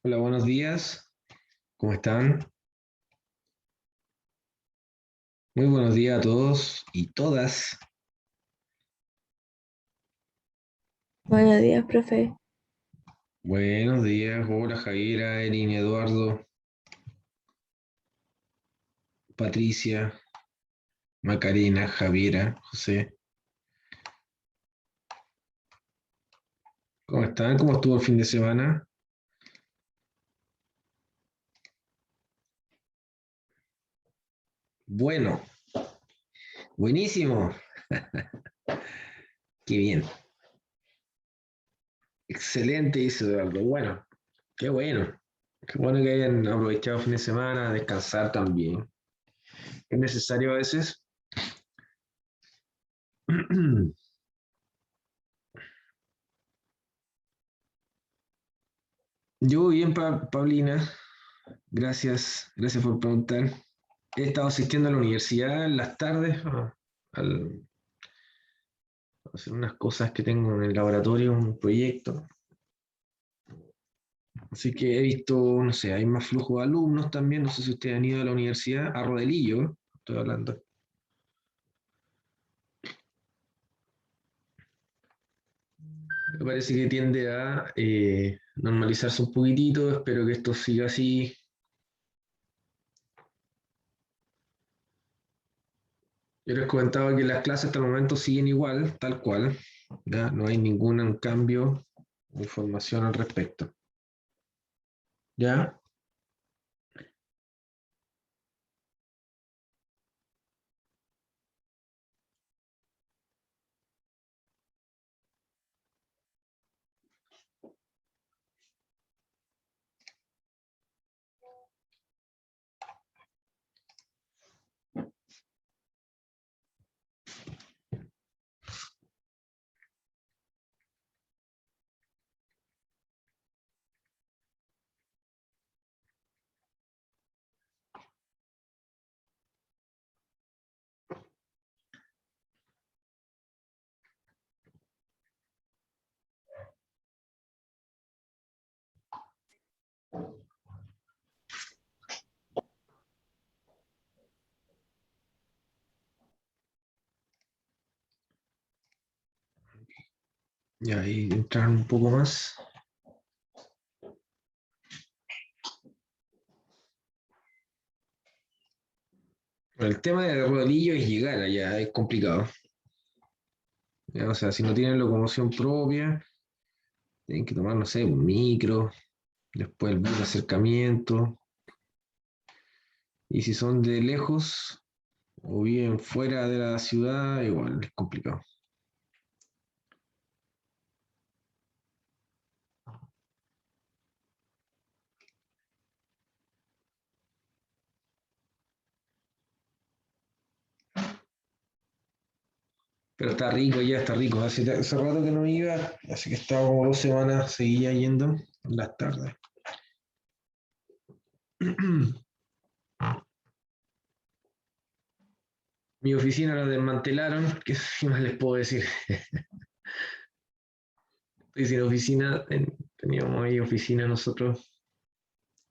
Hola, buenos días. ¿Cómo están? Muy buenos días a todos y todas. Buenos días, profe. Buenos días. Hola, Javiera, Erin, Eduardo, Patricia, Macarena, Javiera, José. ¿Cómo están? ¿Cómo estuvo el fin de semana? Bueno, buenísimo. Qué bien. Excelente, dice Eduardo. Bueno, qué bueno. Qué bueno que hayan aprovechado el fin de semana, a descansar también. Es necesario a veces. Yo bien, Paulina. Gracias por preguntar. He estado asistiendo a la universidad en las tardes al- a hacer unas cosas que tengo en el laboratorio, un proyecto. Así que he visto, no sé, hay más flujo de alumnos también. No sé si ustedes han ido a la universidad, a Rodelillo, estoy hablando. Me parece que tiende a normalizarse un poquitito. Espero que esto siga así. Yo les comentaba que las clases hasta el momento siguen igual, tal cual. ¿Ya? No hay ningún cambio de información al respecto. ¿Ya? Ya, y entrar un poco más. Bueno, el tema del rodillo es llegar allá, es complicado. ¿Ya? O sea, si no tienen locomoción propia, tienen que tomar, no sé, un micro, después el bus de acercamiento. Y si son de lejos o viven fuera de la ciudad, igual es complicado. Pero está rico ya, está rico. Hace rato que no iba, así que estaba como 2 semanas, seguía yendo en las tardes. Mi oficina la desmantelaron, ¿qué más les puedo decir? Estoy sin oficina, teníamos ahí oficina nosotros,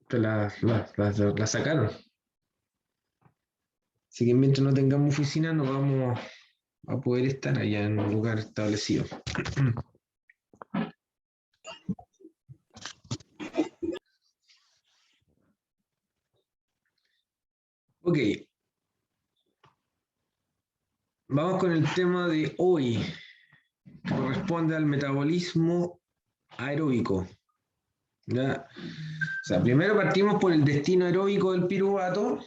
pero la sacaron. Así que mientras no tengamos oficina, no vamos a poder estar allá en un lugar establecido. Ok, vamos con el tema de hoy. Corresponde al metabolismo aeróbico. ¿Ya? O sea, primero partimos por el destino aeróbico del piruvato.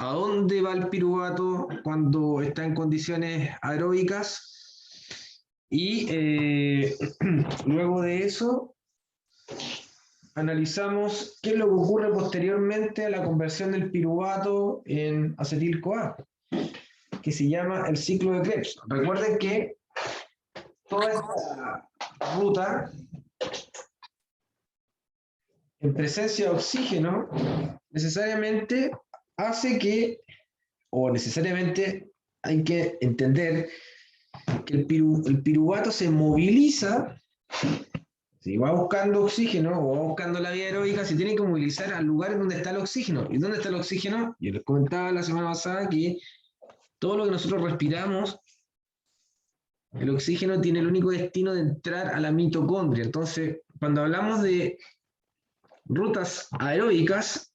¿A dónde va el piruvato cuando está en condiciones aeróbicas? Y luego de eso analizamos qué es lo que ocurre posteriormente a la conversión del piruvato en acetil-CoA, que se llama el ciclo de Krebs. Recuerden que toda esta ruta, en presencia de oxígeno, necesariamente hace que, o necesariamente hay que entender que el piruvato se moviliza Si va buscando oxígeno o va buscando la vía aeróbica, se tiene que movilizar al lugar donde está el oxígeno. ¿Y dónde está el oxígeno? Yo les comentaba la semana pasada que todo lo que nosotros respiramos, el oxígeno tiene el único destino de entrar a la mitocondria. Entonces, cuando hablamos de rutas aeróbicas,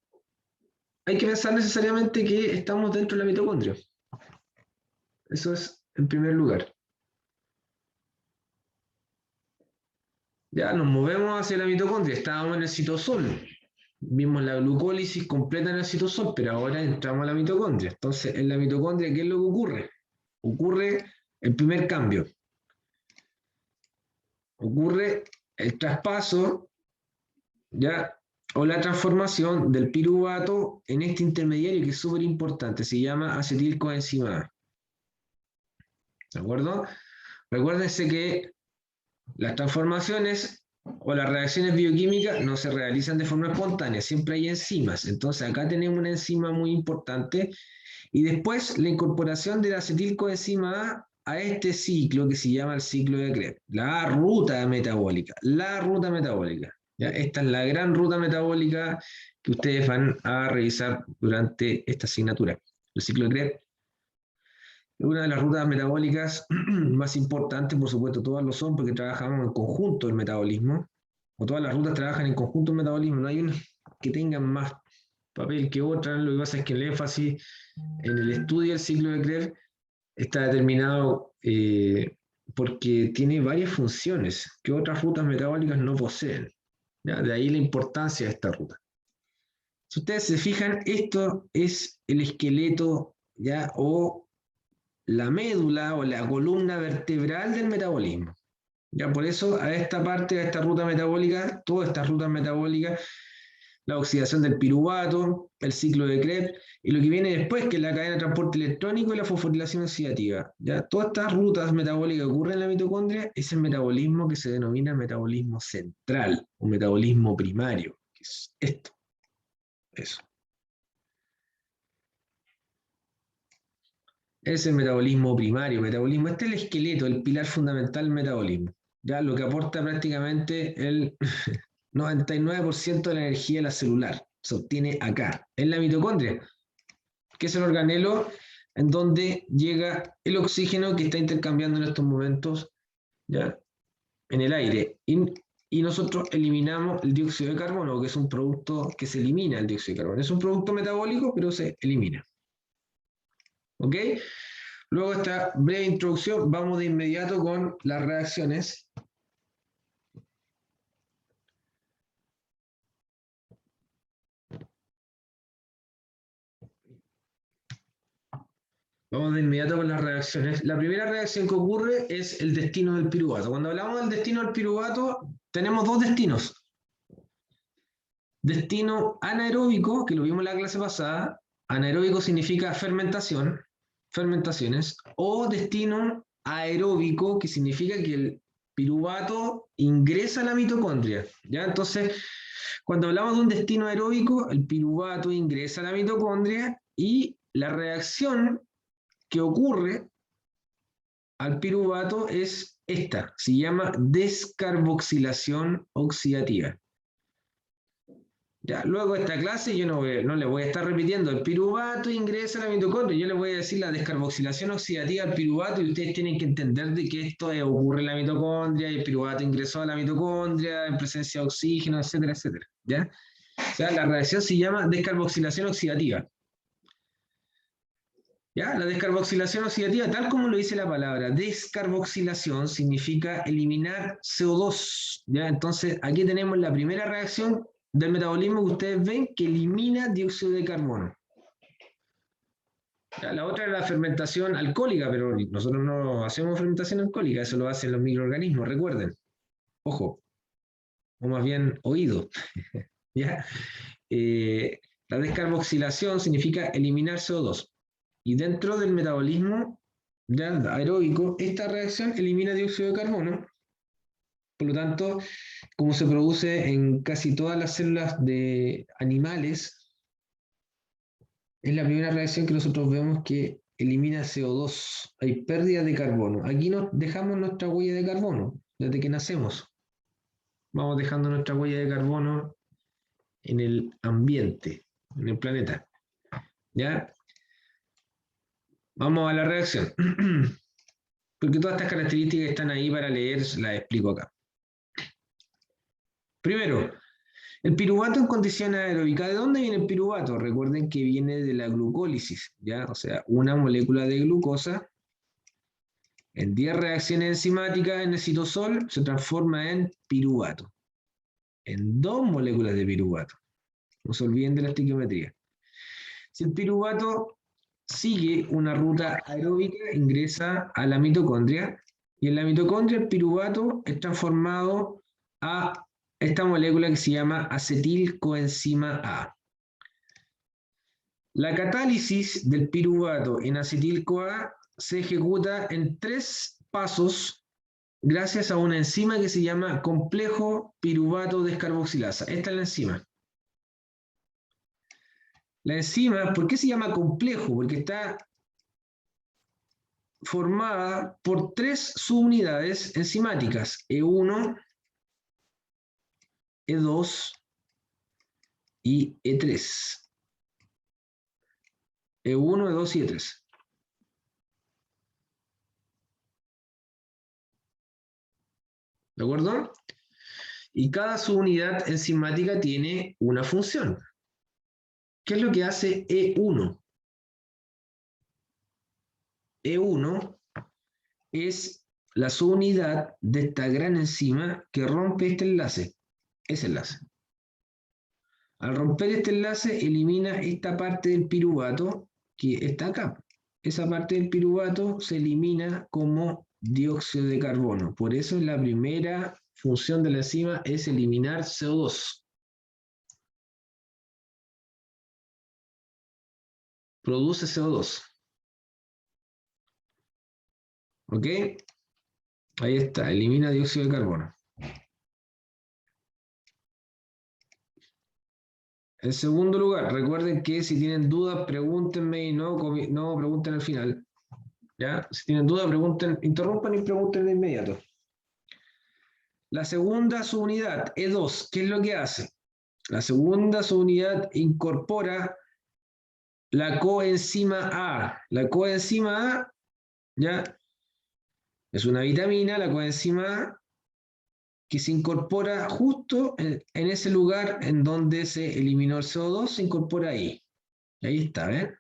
hay que pensar necesariamente que estamos dentro de la mitocondria. Eso es en primer lugar. Ya nos movemos hacia la mitocondria, estábamos en el citosol, vimos la glucólisis completa en el citosol, pero ahora entramos a la mitocondria. Entonces, en la mitocondria, ¿qué es lo que ocurre? Ocurre el primer cambio. Ocurre el traspaso, ¿ya? O la transformación del piruvato en este intermediario que es súper importante, se llama acetilcoenzima A. ¿De acuerdo? Recuérdense que las transformaciones o las reacciones bioquímicas no se realizan de forma espontánea, siempre hay enzimas. Entonces acá tenemos una enzima muy importante y después la incorporación de la acetilcoenzima A este ciclo que se llama el ciclo de Krebs, la ruta metabólica, la ruta metabólica. ¿Ya? Esta es la gran ruta metabólica que ustedes van a revisar durante esta asignatura. El ciclo de Krebs es una de las rutas metabólicas más importantes, por supuesto, todas lo son porque trabajamos en conjunto el metabolismo, o todas las rutas trabajan en conjunto el metabolismo, no hay una que tengan más papel que otra, lo que pasa es que el énfasis en el estudio del ciclo de Krebs está determinado porque tiene varias funciones que otras rutas metabólicas no poseen. ¿Ya? De ahí la importancia de esta ruta. Si ustedes se fijan, esto es el esqueleto, ¿ya? O la médula o la columna vertebral del metabolismo. Ya por eso a esta parte, a esta ruta metabólica, todas estas rutas metabólicas, la oxidación del piruvato, el ciclo de Krebs, y lo que viene después, que es la cadena de transporte electrónico y la fosforilación oxidativa. Ya todas estas rutas metabólicas que ocurren en la mitocondria es el metabolismo que se denomina metabolismo central, o metabolismo primario, que es esto. Eso. Es el metabolismo primario, metabolismo. Este es el esqueleto, el pilar fundamental del metabolismo. Ya lo que aporta prácticamente el 99% de la energía de la celular. Se obtiene acá, en la mitocondria, que es el organelo en donde llega el oxígeno que está intercambiando en estos momentos, ¿ya? En el aire. Y nosotros eliminamos el dióxido de carbono, que es un producto que se elimina el dióxido de carbono. Es un producto metabólico, pero se elimina. ¿Ok? Luego de esta breve introducción, vamos de inmediato con las reacciones. Vamos de inmediato con las reacciones. La primera reacción que ocurre es el destino del piruvato. Cuando hablamos del destino del piruvato, tenemos dos destinos. Destino anaeróbico, que lo vimos en la clase pasada. Anaeróbico significa fermentación, fermentaciones. O destino aeróbico, que significa que el piruvato ingresa a la mitocondria. ¿Ya? Entonces, cuando hablamos de un destino aeróbico, el piruvato ingresa a la mitocondria y la reacción que ocurre al piruvato es esta, se llama descarboxilación oxidativa. Ya, luego de esta clase yo no le voy a estar repitiendo, el piruvato ingresa a la mitocondria, yo les voy a decir la descarboxilación oxidativa del piruvato y ustedes tienen que entender de que esto ocurre en la mitocondria y el piruvato ingresó a la mitocondria en presencia de oxígeno, etcétera, etcétera. ¿Ya? O sea, la reacción se llama descarboxilación oxidativa. ¿Ya? La descarboxilación oxidativa, tal como lo dice la palabra, descarboxilación significa eliminar CO2. ¿Ya? Entonces, aquí tenemos la primera reacción del metabolismo que ustedes ven que elimina dióxido de carbono. ¿Ya? La otra es la fermentación alcohólica, pero nosotros no hacemos fermentación alcohólica, eso lo hacen los microorganismos, recuerden. Ojo, o más bien oído. ¿Ya? La descarboxilación significa eliminar CO2. Y dentro del metabolismo aeróbico, esta reacción elimina dióxido de carbono. Por lo tanto, como se produce en casi todas las células de animales, es la primera reacción que nosotros vemos que elimina CO2. Hay pérdida de carbono. Aquí nos dejamos nuestra huella de carbono desde que nacemos. vamos dejando nuestra huella de carbono en el ambiente, en el planeta. ¿Ya? Vamos a la reacción. Porque todas estas características están ahí para leer, las explico acá. Primero, el piruvato en condiciones aeróbicas. ¿De dónde viene el piruvato? Recuerden que viene de la glucólisis, ¿ya? O sea, una molécula de glucosa en 10 reacciones enzimáticas en el citosol se transforma en piruvato. En 2 moléculas de piruvato. No se olviden de la estequiometría. Si el piruvato sigue una ruta aeróbica, ingresa a la mitocondria, y en la mitocondria el piruvato es transformado a esta molécula que se llama acetilcoenzima A. La catálisis del piruvato en acetil-CoA se ejecuta en 3 pasos gracias a una enzima que se llama complejo piruvato descarboxilasa. Esta es la enzima. La enzima, ¿por qué se llama complejo? Porque está formada por 3 subunidades enzimáticas, E1, E2 y E3. E1, E2 y E3. ¿De acuerdo? Y cada subunidad enzimática tiene una función. ¿Qué es lo que hace E1? E1 es la subunidad de esta gran enzima que rompe este enlace, ese enlace. Al romper este enlace, elimina esta parte del piruvato que está acá. Esa parte del piruvato se elimina como dióxido de carbono. Por eso la primera función de la enzima es eliminar CO2. Produce CO2. ¿Ok? Ahí está, elimina dióxido de carbono. En segundo lugar, recuerden que si tienen dudas, pregúntenme y no pregunten al final. ¿Ya? Si tienen dudas, pregunten, interrumpan y pregunten de inmediato. La segunda subunidad, E2, ¿qué es lo que hace? La segunda subunidad incorpora la coenzima A. La coenzima A, ¿ya? Es una vitamina, la coenzima A, que se incorpora justo en ese lugar en donde se eliminó el CO2, se incorpora ahí. Ahí está, ¿ven?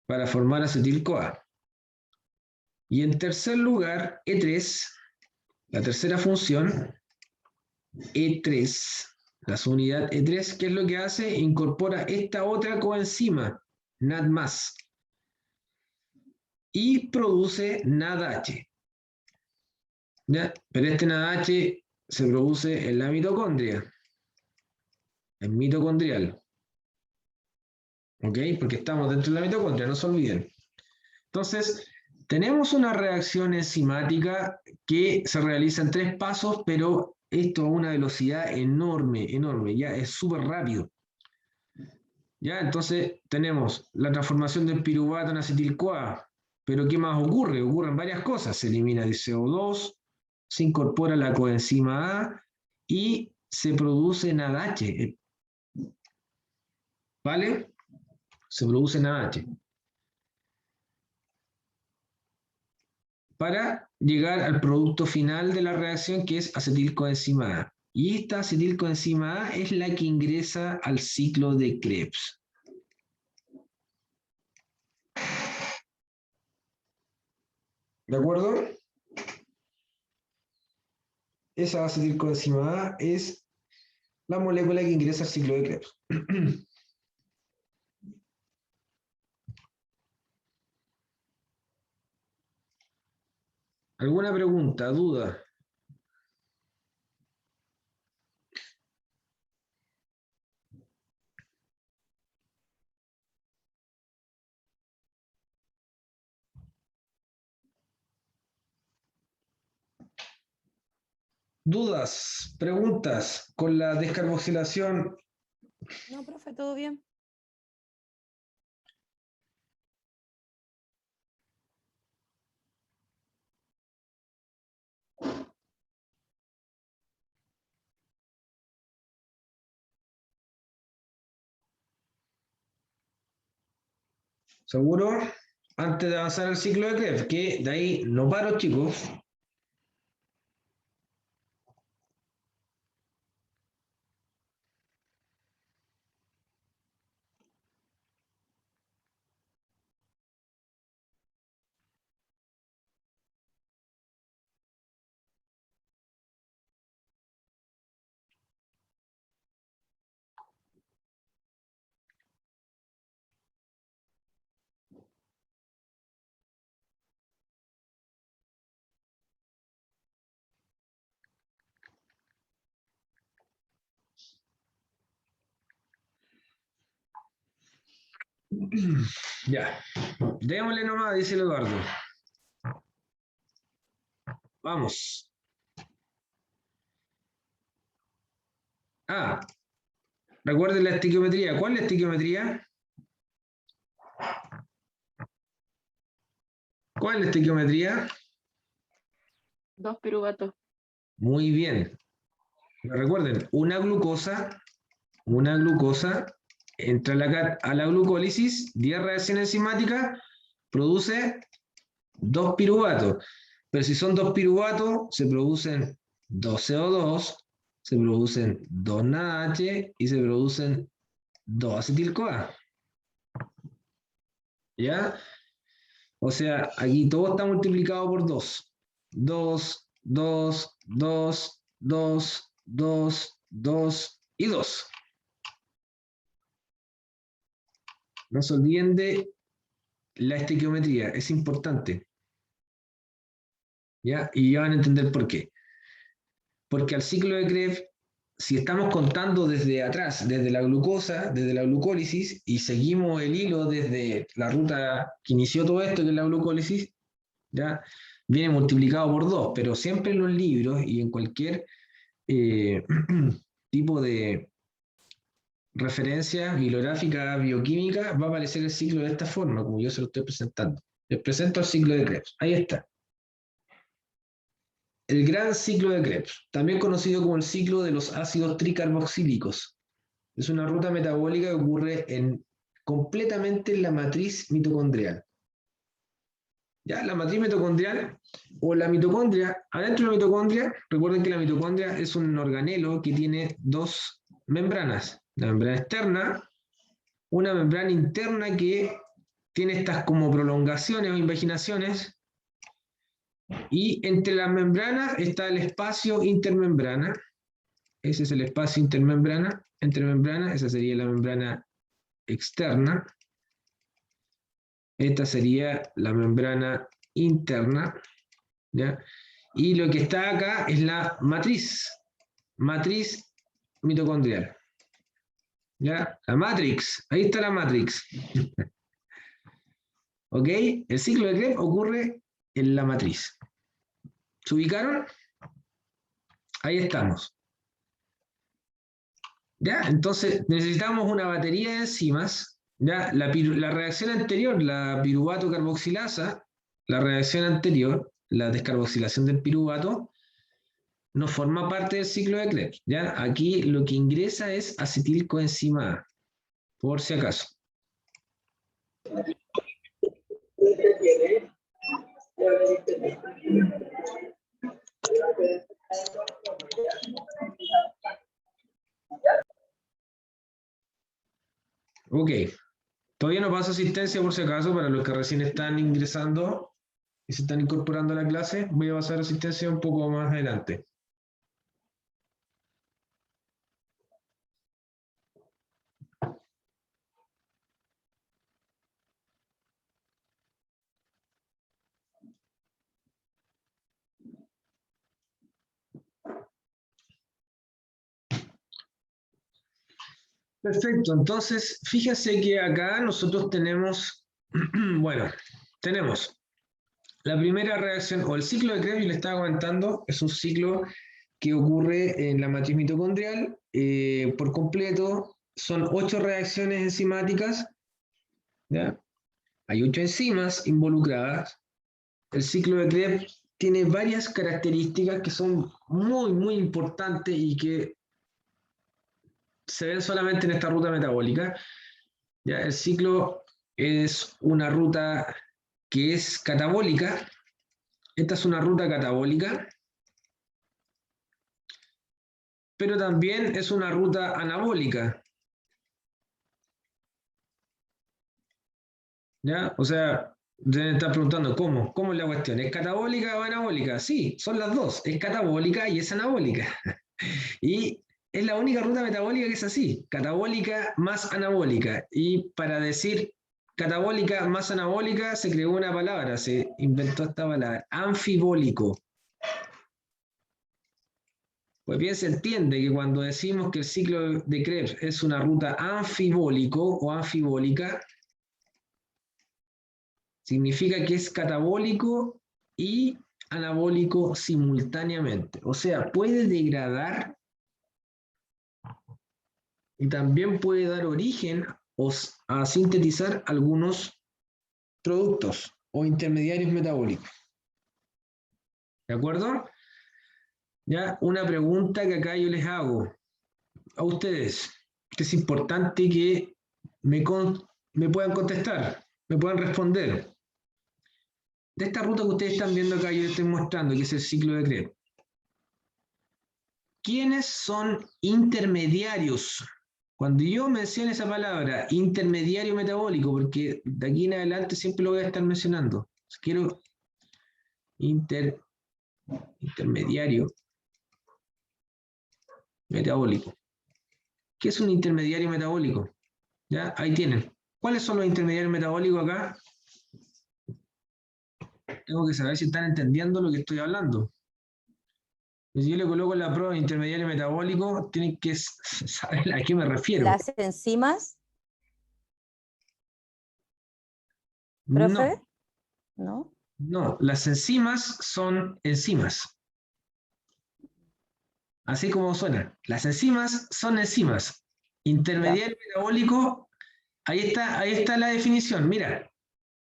Para formar acetil-CoA. Y en tercer lugar, E3, la tercera función, E3, la subunidad E3, ¿qué es lo que hace? Incorpora esta otra coenzima, NAD+, y produce NADH. ¿Ya? Pero este NADH se produce en la mitocondria, en mitocondrial. ¿Ok? Porque estamos dentro de la mitocondria, no se olviden. Entonces, tenemos una reacción enzimática que se realiza en 3 pasos, pero esto a una velocidad enorme, enorme, ya es súper rápido. ¿Ya? Entonces tenemos la transformación del piruvato en acetil-CoA, pero ¿qué más ocurre? Ocurren varias cosas, se elimina el CO2, se incorpora la coenzima A y se produce NADH, ¿vale? Se produce NADH. Para llegar al producto final de la reacción que es acetilcoenzima A. Y esta acetilcoenzima A es la que ingresa al ciclo de Krebs. ¿De acuerdo? Esa acetilcoenzima A es la molécula que ingresa al ciclo de Krebs. ¿Alguna pregunta, duda? ¿Dudas, preguntas con la descarboxilación? No, profe, todo bien. ¿Seguro? Antes de avanzar al ciclo de Krebs, que de ahí no paro, chicos. Ya, démosle nomás, dice el Eduardo. Vamos. Ah, recuerden la estequiometría. ¿Cuál es la estequiometría? ¿Cuál es la estequiometría? 2 piruvatos. Muy bien. Recuerden, una glucosa entra a la glucólisis, 10 reacciones enzimáticas, produce 2 piruvatos. Pero si son 2 piruvatos, se producen 2 CO2, se producen 2 NaH y se producen 2 acetil-CoA. ¿Ya? O sea, aquí todo está multiplicado por 2. 2, 2, 2, 2, 2, 2 y 2. No se olviden de la estequiometría, es importante. ¿Ya? Y ya van a entender por qué. Porque al ciclo de Krebs, si estamos contando desde atrás, desde la glucosa, desde la glucólisis, y seguimos el hilo desde la ruta que inició todo esto, que es la glucólisis, ¿ya? Viene multiplicado por 2, pero siempre en los libros y en cualquier tipo de referencia bibliográfica, bioquímica, va a aparecer el ciclo de esta forma, como yo se lo estoy presentando. Les presento el ciclo de Krebs. Ahí está. El gran ciclo de Krebs, también conocido como el ciclo de los ácidos tricarboxílicos. Es una ruta metabólica que ocurre completamente en la matriz mitocondrial. Ya, la matriz mitocondrial o la mitocondria, adentro de la mitocondria, recuerden que la mitocondria es un organelo que tiene 2 membranas, la membrana externa, una membrana interna que tiene estas como prolongaciones o invaginaciones, y entre las membranas está el espacio intermembrana. Ese es el espacio intermembrana, entre membranas, esa sería la membrana externa. Esta sería la membrana interna, ¿ya? Y lo que está acá es la matriz mitocondrial. ¿Ya? La matrix, ahí está la matrix. ¿Ok? El ciclo de Krebs ocurre en la matriz. ¿Se ubicaron? Ahí estamos. ¿Ya? Entonces necesitamos una batería de enzimas. ¿Ya? La reacción anterior, la piruvato carboxilasa, la reacción anterior, la descarboxilación del piruvato, no forma parte del ciclo de Krebs. ¿Ya? Aquí lo que ingresa es acetilcoenzima A, por si acaso. Ok. Todavía no paso asistencia por si acaso para los que recién están ingresando y se están incorporando a la clase. Voy a pasar asistencia un poco más adelante. Perfecto, entonces fíjense que acá nosotros tenemos, bueno, tenemos la primera reacción, o el ciclo de Krebs, yo le estaba comentando, es un ciclo que ocurre en la matriz mitocondrial por completo, son 8 reacciones enzimáticas, ¿ya? Hay 8 enzimas involucradas. El ciclo de Krebs tiene varias características que son muy, muy importantes y que se ven solamente en esta ruta metabólica. ¿Ya? El ciclo es una ruta que es catabólica. Esta es una ruta catabólica, pero también es una ruta anabólica. ¿Ya? O sea, deben estar preguntando, ¿cómo es la cuestión? ¿Es catabólica o anabólica? Sí, son las dos, es catabólica y es anabólica. Y es la única ruta metabólica que es así, catabólica más anabólica. Y para decir catabólica más anabólica se creó una palabra, se inventó esta palabra, anfibólico. Pues bien, se entiende que cuando decimos que el ciclo de Krebs es una ruta anfibólico o anfibólica, significa que es catabólico y anabólico simultáneamente. O sea, puede degradar y también puede dar origen a sintetizar algunos productos o intermediarios metabólicos. ¿De acuerdo? Ya, una pregunta que acá yo les hago a ustedes, que es importante que me puedan contestar, me puedan responder. De esta ruta que ustedes están viendo acá, yo les estoy mostrando, que es el ciclo de Krebs. ¿Quiénes son intermediarios? Cuando yo mencione esa palabra, intermediario metabólico, porque de aquí en adelante siempre lo voy a estar mencionando. Quiero intermediario metabólico. ¿Qué es un intermediario metabólico? ¿Ya? Ahí tienen. ¿Cuáles son los intermediarios metabólicos acá? Tengo que saber si están entendiendo lo que estoy hablando. Si yo le coloco la prueba de intermediario metabólico, tienen que saber a qué me refiero. ¿Las enzimas? ¿Profe? No. No, las enzimas son enzimas. Así como suena. Las enzimas son enzimas. Intermediario metabólico, ahí está la definición. Mira,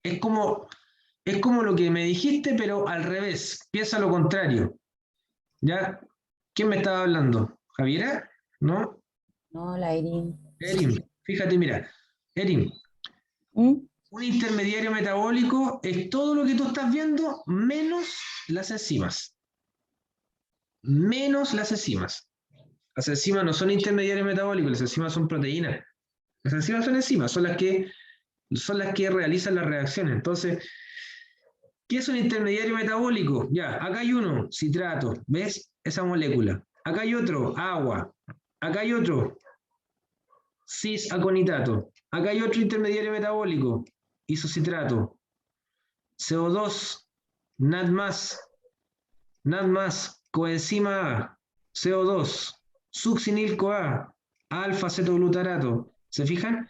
es como lo que me dijiste, pero al revés. Piensa lo contrario. ¿Ya? ¿Quién me estaba hablando? ¿Javiera? ¿No? No, la Erin. Erin, fíjate, mira. Erin, un intermediario metabólico es todo lo que tú estás viendo menos las enzimas. Menos las enzimas. Las enzimas no son intermediarios metabólicos, las enzimas son proteínas. Las enzimas son enzimas, son las que realizan las reacciones. Entonces, ¿qué es un intermediario metabólico? Ya, acá hay uno, citrato, ¿ves? Esa molécula. Acá hay otro, agua. Acá hay otro, cis-aconitato. Acá hay otro intermediario metabólico, isocitrato. CO2, NAD+, coenzima A, CO2, succinil-CoA, alfa-cetoglutarato. ¿Se fijan?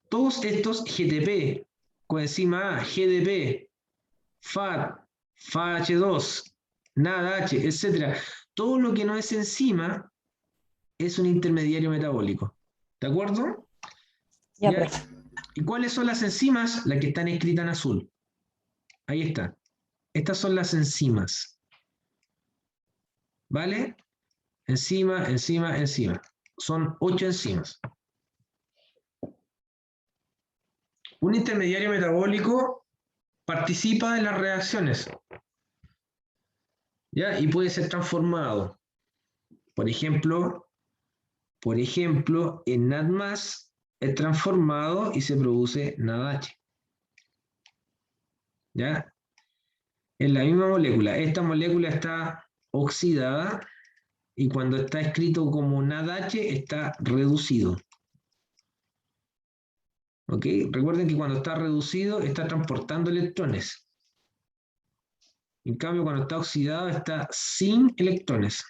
Todos estos GTP, coenzima A, GDP, FAT, FAH2, NADH, etc. Todo lo que no es enzima es un intermediario metabólico. ¿De acuerdo? Ya, ¿Ya? profe. ¿Y cuáles son las enzimas? Las que están escritas en azul. Ahí está. Estas son las enzimas. ¿Vale? Enzima. Son 8 enzimas. Un intermediario metabólico participa en las reacciones. ¿Ya? Y puede ser transformado. Por ejemplo, en NAD+, es transformado y se produce NADH. ¿Ya? Es la misma molécula. Esta molécula está oxidada y cuando está escrito como NADH está reducido. ¿Ok? Recuerden que cuando está reducido está transportando electrones. En cambio, cuando está oxidado está sin electrones.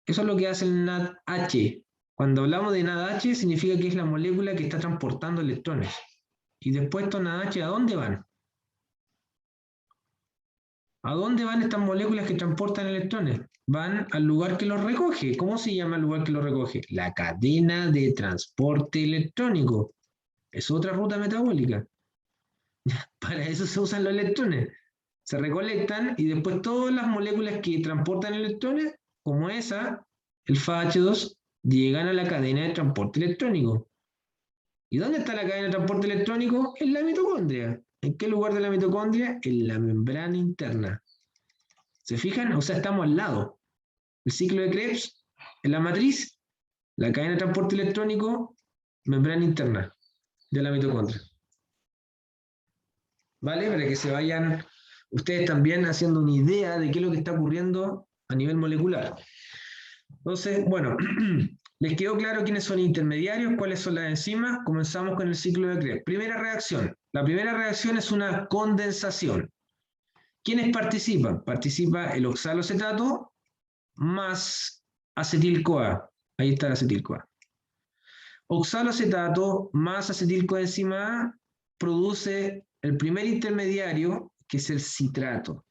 Eso es lo que hace el NADH. Cuando hablamos de NADH significa que es la molécula que está transportando electrones. Y después estos NADH, ¿a dónde van? ¿A dónde van estas moléculas que transportan electrones? Van al lugar que los recoge. ¿Cómo se llama el lugar que los recoge? La cadena de transporte electrónico. Es otra ruta metabólica. Para eso se usan los electrones. se recolectan y después todas las moléculas que transportan electrones, como esa, el FAH2, llegan a la cadena de transporte electrónico. ¿Y dónde está la cadena de transporte electrónico? En la mitocondria. ¿En qué lugar de la mitocondria? En la membrana interna. ¿Se fijan? O sea, estamos al lado. El ciclo de Krebs, en la matriz, la cadena de transporte electrónico, membrana interna de la mitocondria. ¿Vale? Para que se vayan ustedes también haciendo una idea de qué es lo que está ocurriendo a nivel molecular. Entonces, bueno, ¿les quedó claro quiénes son intermediarios? ¿Cuáles son las enzimas? Comenzamos con el ciclo de Krebs. Primera reacción. La primera reacción es una condensación. ¿Quiénes participan? Participa el oxaloacetato más acetil-CoA. Ahí está el acetil-CoA. Oxaloacetato más acetilcoenzima A produce el primer intermediario, que es el citrato.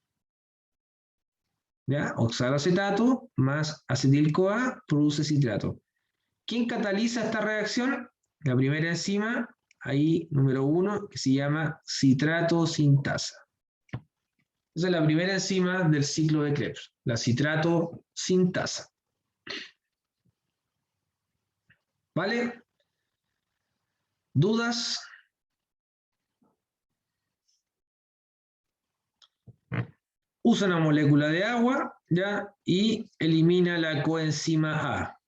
¿Ya? Oxaloacetato más acetil-CoA produce citrato. ¿Quién cataliza esta reacción? La primera enzima, ahí número 1, que se llama citrato sintasa. Esa es la primera enzima del ciclo de Krebs, la citrato sintasa. ¿Vale? ¿Dudas? Usa una molécula de agua, ¿ya? Y elimina la coenzima A.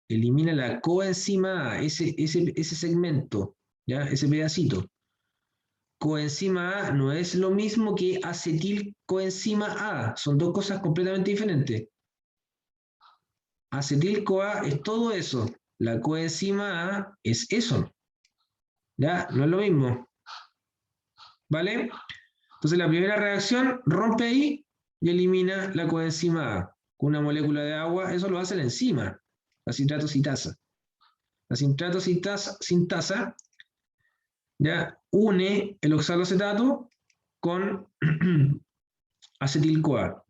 Elimina la coenzima A, ese segmento, ¿ya? Ese pedacito. Coenzima A no es lo mismo que acetilcoenzima A, son dos cosas completamente diferentes. Acetil-CoA es todo eso, la coenzima A es eso, ¿ya? No es lo mismo, ¿vale? Entonces la primera reacción rompe ahí y elimina la coenzima A con una molécula de agua, eso lo hace la enzima, la citrato sintasa. La citrato sintasa ya une el oxaloacetato con acetil-CoA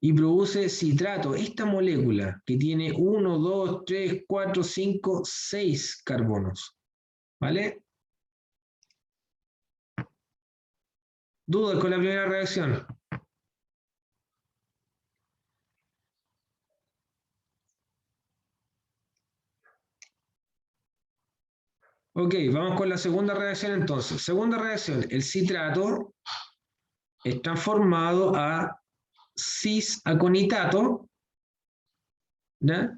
y produce citrato, esta molécula que tiene 1, 2, 3, 4, 5, 6 carbonos. ¿Vale? ¿Dudas con la primera reacción? Ok, vamos con la segunda reacción entonces. Segunda reacción, el citrato es transformado a cis-aconitato, ¿ya?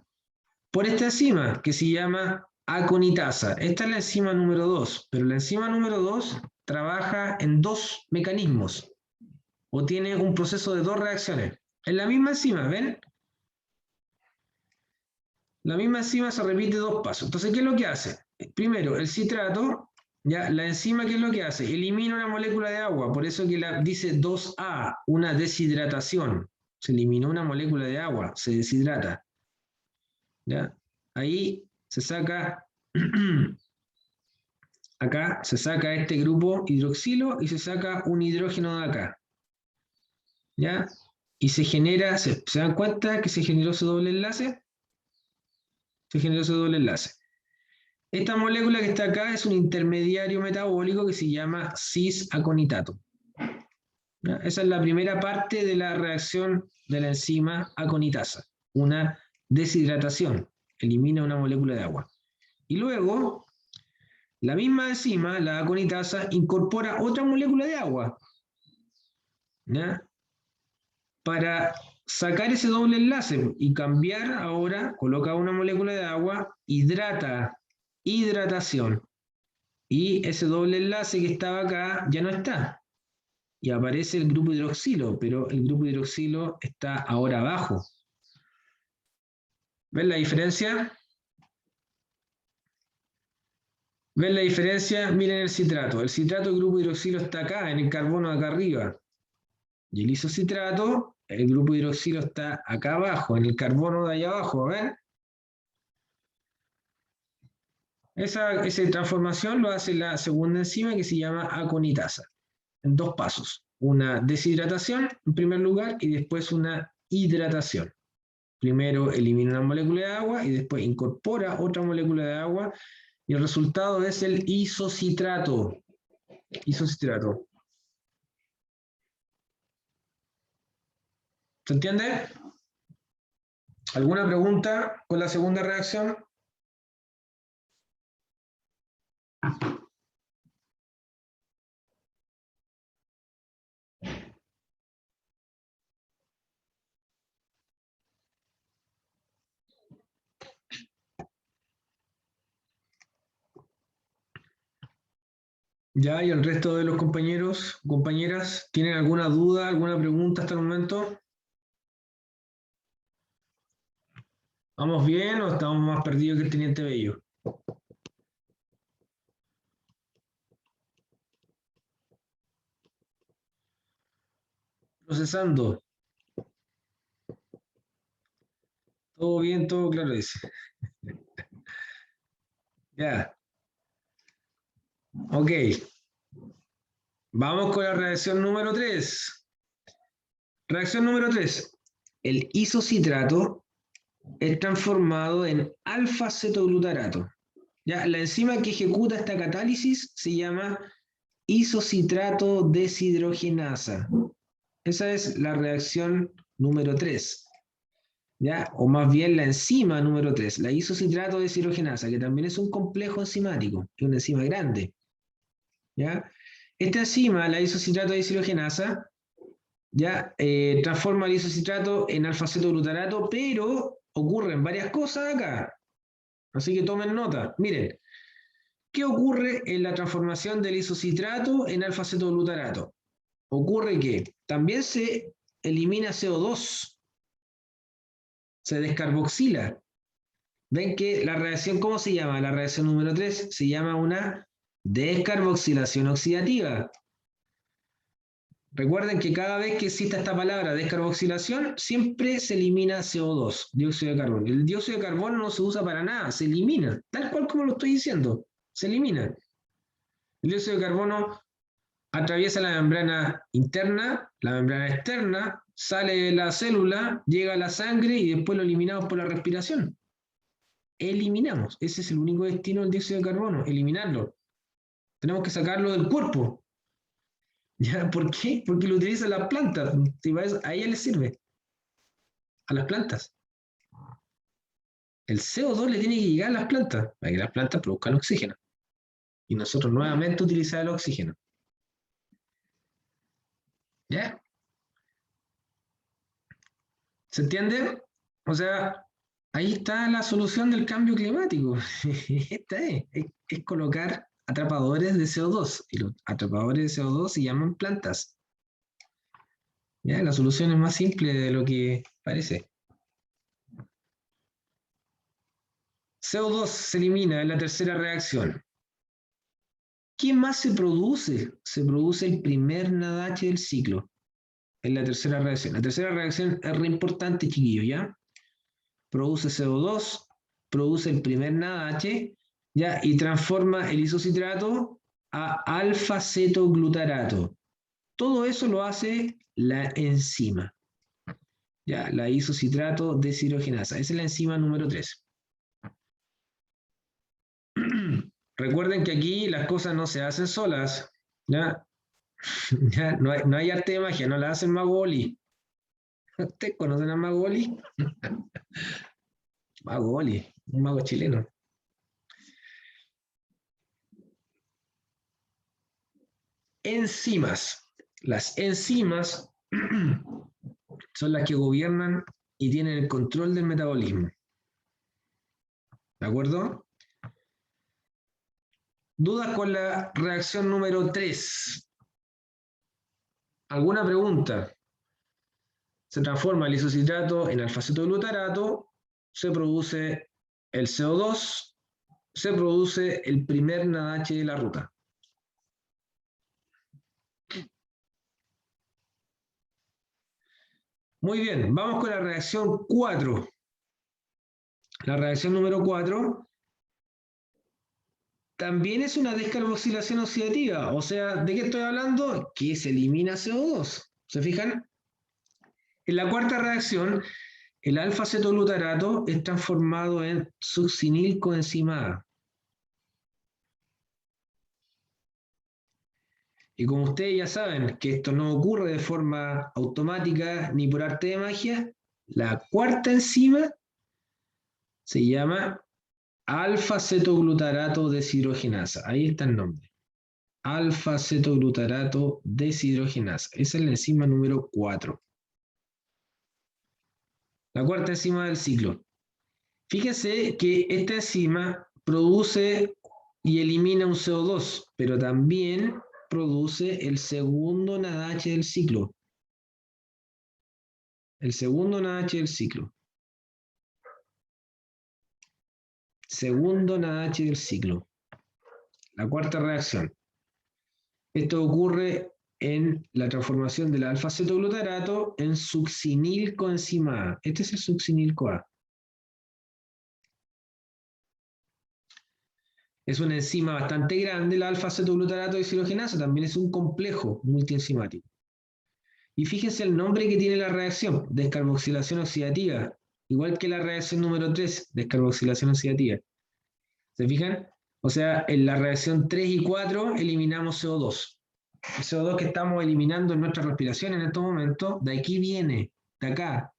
Por esta enzima que se llama aconitasa. Esta es la enzima número 2, pero la enzima número 2 trabaja en dos mecanismos o tiene un proceso de dos reacciones. Es la misma enzima, ¿ven? La misma enzima se repite dos pasos. Entonces, ¿qué es lo que hace? Primero, el citrato, ya, la enzima, ¿qué es lo que hace? Elimina una molécula de agua, por eso que dice 2A, una deshidratación. Se eliminó una molécula de agua, se deshidrata. ¿Ya? Ahí se saca, acá se saca este grupo hidroxilo y se saca un hidrógeno de acá. ¿Ya? Y se genera, ¿se dan cuenta que se generó ese doble enlace? Se generó ese doble enlace. Esta molécula que está acá es un intermediario metabólico que se llama cis-aconitato. ¿Ya? Esa es la primera parte de la reacción de la enzima aconitasa, una deshidratación, elimina una molécula de agua. Y luego, la misma enzima, la aconitasa, incorpora otra molécula de agua, ¿ya? Para sacar ese doble enlace y cambiar ahora, coloca una molécula de agua, hidratación. Y ese doble enlace que estaba acá ya no está. Y aparece el grupo hidroxilo, pero el grupo hidroxilo está ahora abajo. ¿Ven la diferencia? ¿Ven la diferencia? Miren el citrato. El citrato del grupo hidroxilo está acá, en el carbono de acá arriba. Y el isocitrato, el grupo hidroxilo está acá abajo, en el carbono de allá abajo, ¿ven? Esa transformación lo hace la segunda enzima que se llama aconitasa, en dos pasos. Una deshidratación, en primer lugar, y después una hidratación. Primero elimina una molécula de agua y después incorpora otra molécula de agua y el resultado es el isocitrato. Isocitrato. ¿Se entiende? ¿Alguna pregunta con la segunda reacción? ¿Ya? ¿Y el resto de los compañeros, compañeras, tienen alguna duda, alguna pregunta hasta el momento? ¿Vamos bien o estamos más perdidos que el Teniente Bello? Procesando. Todo bien, todo claro, dice. Ya. Ok. Vamos con la reacción número 3. Reacción número 3. El isocitrato es transformado en alfa-cetoglutarato. Ya, la enzima que ejecuta esta catálisis se llama isocitrato deshidrogenasa. Esa es la reacción número 3. ¿Ya? O más bien la enzima número 3, la isocitrato deshidrogenasa, que también es un complejo enzimático, que es una enzima grande. ¿Ya? Esta enzima, la isocitrato deshidrogenasa, ya transforma el isocitrato en alfa-cetoglutarato, pero ocurren varias cosas acá. Así que tomen nota. Miren, ¿qué ocurre en la transformación del isocitrato en alfa-cetoglutarato? Ocurre que también se elimina CO2, se descarboxila. Ven que la reacción, ¿cómo se llama? La reacción número 3 se llama una descarboxilación oxidativa. Recuerden que cada vez que exista esta palabra descarboxilación, siempre se elimina CO2, dióxido de carbono. El dióxido de carbono no se usa para nada, se elimina, tal cual como lo estoy diciendo, se elimina. El dióxido de carbono atraviesa la membrana interna, la membrana externa, sale de la célula, llega a la sangre y después lo eliminamos por la respiración. Eliminamos, ese es el único destino del dióxido de carbono, eliminarlo. Tenemos que sacarlo del cuerpo. ¿Ya? ¿Por qué? Porque lo utilizan las plantas. A ellas les sirve. A las plantas. El CO2 le tiene que llegar a las plantas para que las plantas produzcan oxígeno. Y nosotros nuevamente utilizar el oxígeno. ¿Ya? ¿Se entiende? O sea, ahí está la solución del cambio climático. Esta es colocar atrapadores de CO2. Y los atrapadores de CO2 se llaman plantas. ¿Ya? La solución es más simple de lo que parece. CO2 se elimina en la tercera reacción. ¿Qué más se produce? Se produce el primer NADH del ciclo en la tercera reacción. La tercera reacción es re importante, chiquillos, ¿ya? Produce CO2, produce el primer NADH, ¿ya? Y transforma el isocitrato a alfa-cetoglutarato. Todo eso lo hace la enzima, ¿ya? La isocitrato deshidrogenasa. Esa es la enzima número 3. Recuerden que aquí las cosas no se hacen solas, ¿ya? Ya, no hay arte de magia, no la hacen Mago Oli. ¿Ustedes conocen a Mago Oli? Mago Oli, un mago chileno. Enzimas. Las enzimas son las que gobiernan y tienen el control del metabolismo. ¿De acuerdo? ¿Dudas con la reacción número 3? ¿Alguna pregunta? Se transforma el isocitrato en alfa-cetoglutarato, se produce el CO2, se produce el primer NADH de la ruta. Muy bien, vamos con la reacción 4. La reacción número 4 también es una descarboxilación oxidativa. O sea, ¿de qué estoy hablando? Que se elimina CO2. ¿Se fijan? En la cuarta reacción, el alfa-cetoglutarato es transformado en succinil coenzima A. Y como ustedes ya saben que esto no ocurre de forma automática ni por arte de magia, la cuarta enzima se llama alfa-cetoglutarato deshidrogenasa. Ahí está el nombre. Alfa-cetoglutarato deshidrogenasa. Esa es la enzima número 4. La cuarta enzima del ciclo. Fíjese que esta enzima produce y elimina un CO2, pero también produce el segundo NADH del ciclo. El segundo NADH del ciclo. Segundo NADH del ciclo. La cuarta reacción. Esto ocurre en la transformación del alfa-cetoglutarato en succinilcoenzima A. Este es el succinil-CoA. Es una enzima bastante grande, la alfa-cetoglutarato deshidrogenasa, también es un complejo multienzimático. Y fíjense el nombre que tiene la reacción, descarboxilación oxidativa, igual que la reacción número 3, descarboxilación oxidativa. ¿Se fijan? O sea, en la reacción 3 y 4 eliminamos CO2. El CO2 que estamos eliminando en nuestra respiración en estos momentos, de aquí viene, de acá,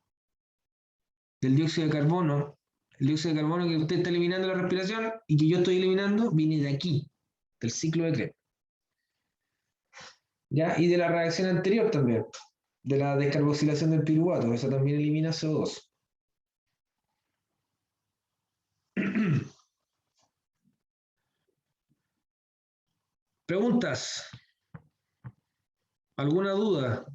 del dióxido de carbono. El dióxido de carbono que usted está eliminando en la respiración y que yo estoy eliminando, viene de aquí, del ciclo de Krebs. ¿Ya? Y de la reacción anterior también, de la descarboxilación del piruvato, eso también elimina CO2. ¿Preguntas? ¿Alguna duda?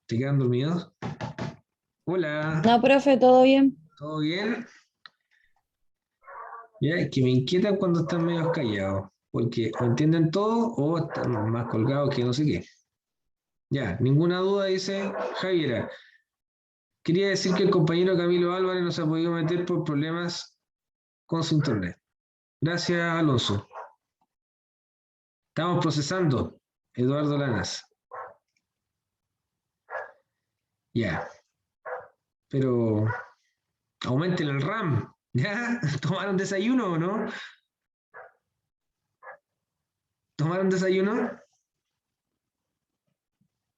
¿Te quedan dormidos? Hola, No, profe, todo bien. ¿todo bien? Ya, es que me inquieta cuando están medio callados, porque o entienden todo o están más colgados que no sé qué. Ya, ninguna duda, dice Javiera. Quería decir que el compañero Camilo Álvarez no se ha podido meter por problemas con su internet. Gracias, Alonso. Estamos procesando, Eduardo Lanas. Ya, pero aumenten el RAM. ¿Ya? ¿Tomaron desayuno o no? ¿Tomaron desayuno?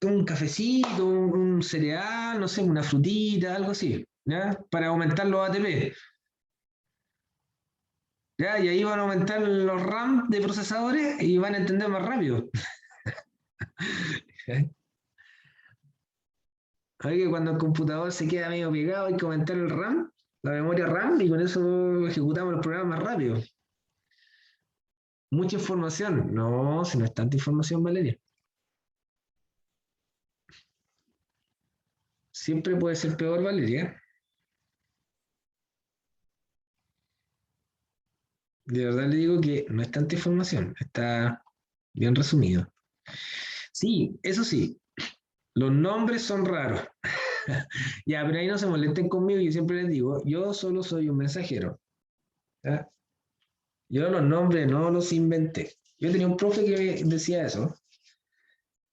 Un cafecito, un cereal, no sé, una frutita, algo así, ¿ya? Para aumentar los ATP. ¿Ya? Y ahí van a aumentar los RAM de procesadores y van a entender más rápido. Hay que cuando el computador se queda medio pegado hay que aumentar el RAM, la memoria RAM, y con eso ejecutamos el programa más rápido. Mucha información. No, si no es tanta información, Valeria. Siempre puede ser peor, Valeria. De verdad le digo que no es tanta información, está bien resumido. Sí, eso sí, los nombres son raros. Ya, pero ahí no se molesten conmigo, yo siempre les digo, yo solo soy un mensajero. ¿Ya? Yo los nombres no los inventé. Yo tenía un profe que decía eso,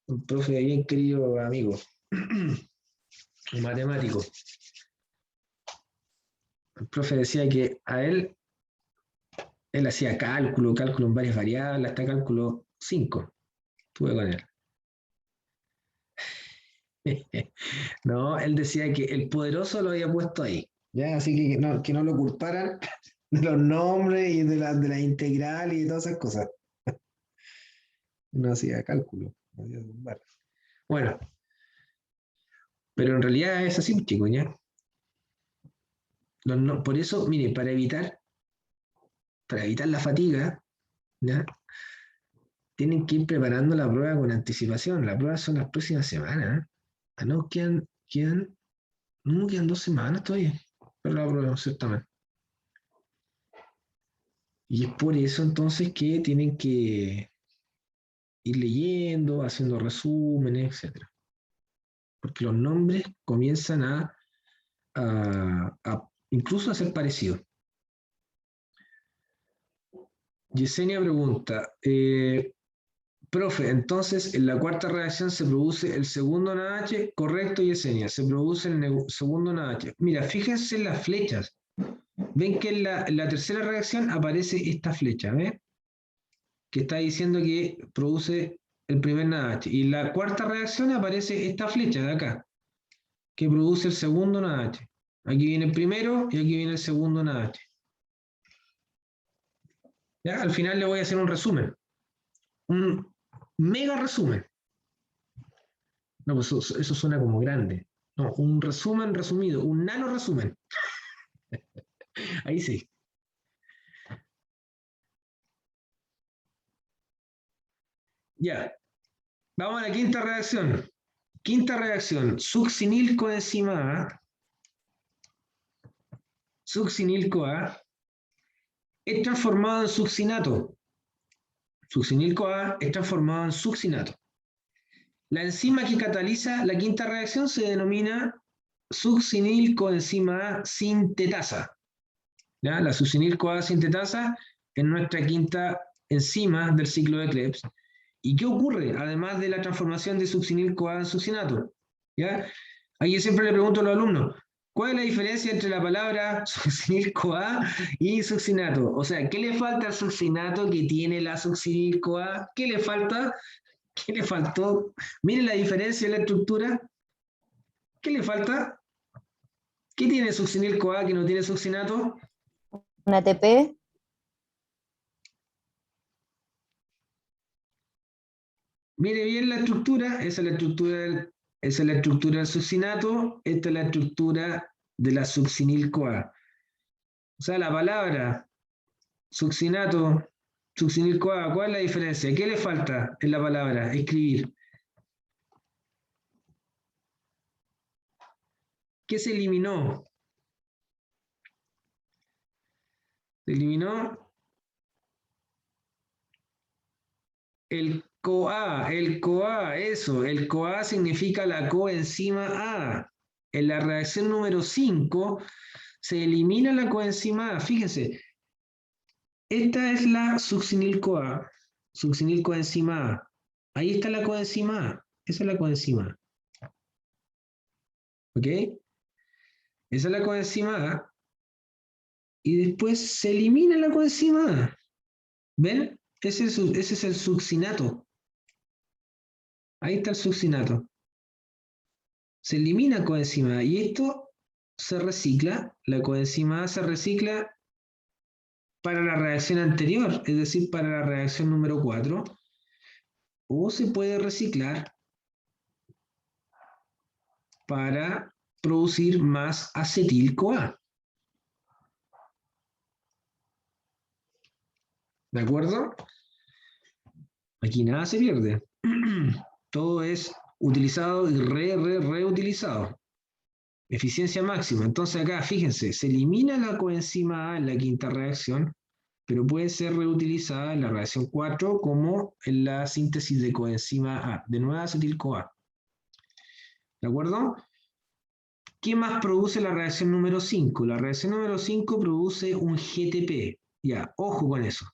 un profe bien querido amigo, un matemático. El profe decía que a él hacía cálculo en varias variables, hasta cálculo 5. Estuve con él. No, él decía que el poderoso lo había puesto ahí, ¿ya? Así que no lo culparan de los nombres y de la integral y de todas esas cosas. No hacía cálculo. No hacía sumar. Bueno, pero en realidad es así, chicos, ¿ya? Por eso, mire, para evitar la fatiga, ¿ya? Tienen que ir preparando la prueba con anticipación. Las pruebas son las próximas semanas, ¿eh? Ah, no, quedan 2 semanas todavía. Pero la prueba, ciertamente. Y es por eso entonces que tienen que ir leyendo, haciendo resúmenes, etc. Porque los nombres comienzan a incluso a ser parecido. Yesenia pregunta, profe, entonces en la cuarta reacción se produce el segundo NaH, correcto Yesenia, se produce el segundo NaH. Mira, fíjense en las flechas. Ven que en la tercera reacción aparece esta flecha, ¿ves? Que está diciendo que produce el primer NaH. Y en la cuarta reacción aparece esta flecha de acá, que produce el segundo NaH. Aquí viene el primero y aquí viene el segundo NaH. ¿Ya? Al final le voy a hacer un resumen. Un mega resumen. No, pues eso suena como grande. No, un resumen resumido, un nano resumen. Ahí sí. Ya. Vamos a la quinta reacción. Quinta reacción, succinilcoenzima A. Succinil-CoA es transformado en succinato. Succinil-CoA es transformado en succinato. La enzima que cataliza la quinta reacción se denomina succinilcoenzima A sintetasa. ¿Ya? La succinil-CoA sintetasa es nuestra quinta enzima del ciclo de Krebs. ¿Y qué ocurre además de la transformación de succinil-CoA en succinato? ¿Ya? Ahí yo siempre le pregunto a los alumnos, ¿cuál es la diferencia entre la palabra succinil-CoA y succinato? O sea, ¿qué le falta al succinato que tiene la succinil-CoA? ¿Qué le falta? ¿Qué le faltó? Miren la diferencia en la estructura. ¿Qué le falta? ¿Qué tiene succinil-CoA que no tiene succinato? ¿Un ATP? Mire bien la estructura, esa es la estructura del succinato, esta es la estructura de la succinil-CoA. O sea, la palabra succinato, succinil-CoA, ¿cuál es la diferencia? ¿Qué le falta en la palabra? Escribir. ¿Qué se eliminó? Se eliminó el CoA, eso, el CoA significa la coenzima A. En la reacción número 5 se elimina la coenzima A. Fíjense, esta es la succinil-CoA, succinil-coenzima A. Ahí está la coenzima A, esa es la coenzima A. ¿Ok? Esa es la coenzima A. Y después se elimina la coenzima A. ¿Ven? Ese es el succinato. Ahí está el succinato. Se elimina coenzima A y esto se recicla, la coenzima A se recicla para la reacción anterior, es decir, para la reacción número 4, o se puede reciclar para producir más acetil-CoA. ¿De acuerdo? Aquí nada se pierde. Todo es utilizado y reutilizado. Eficiencia máxima. Entonces acá, fíjense, se elimina la coenzima A en la quinta reacción, pero puede ser reutilizada en la reacción 4 como en la síntesis de coenzima A, de nuevo acetil-CoA. ¿De acuerdo? ¿Qué más produce la reacción número 5? La reacción número 5 produce un GTP. Ya, ojo con eso.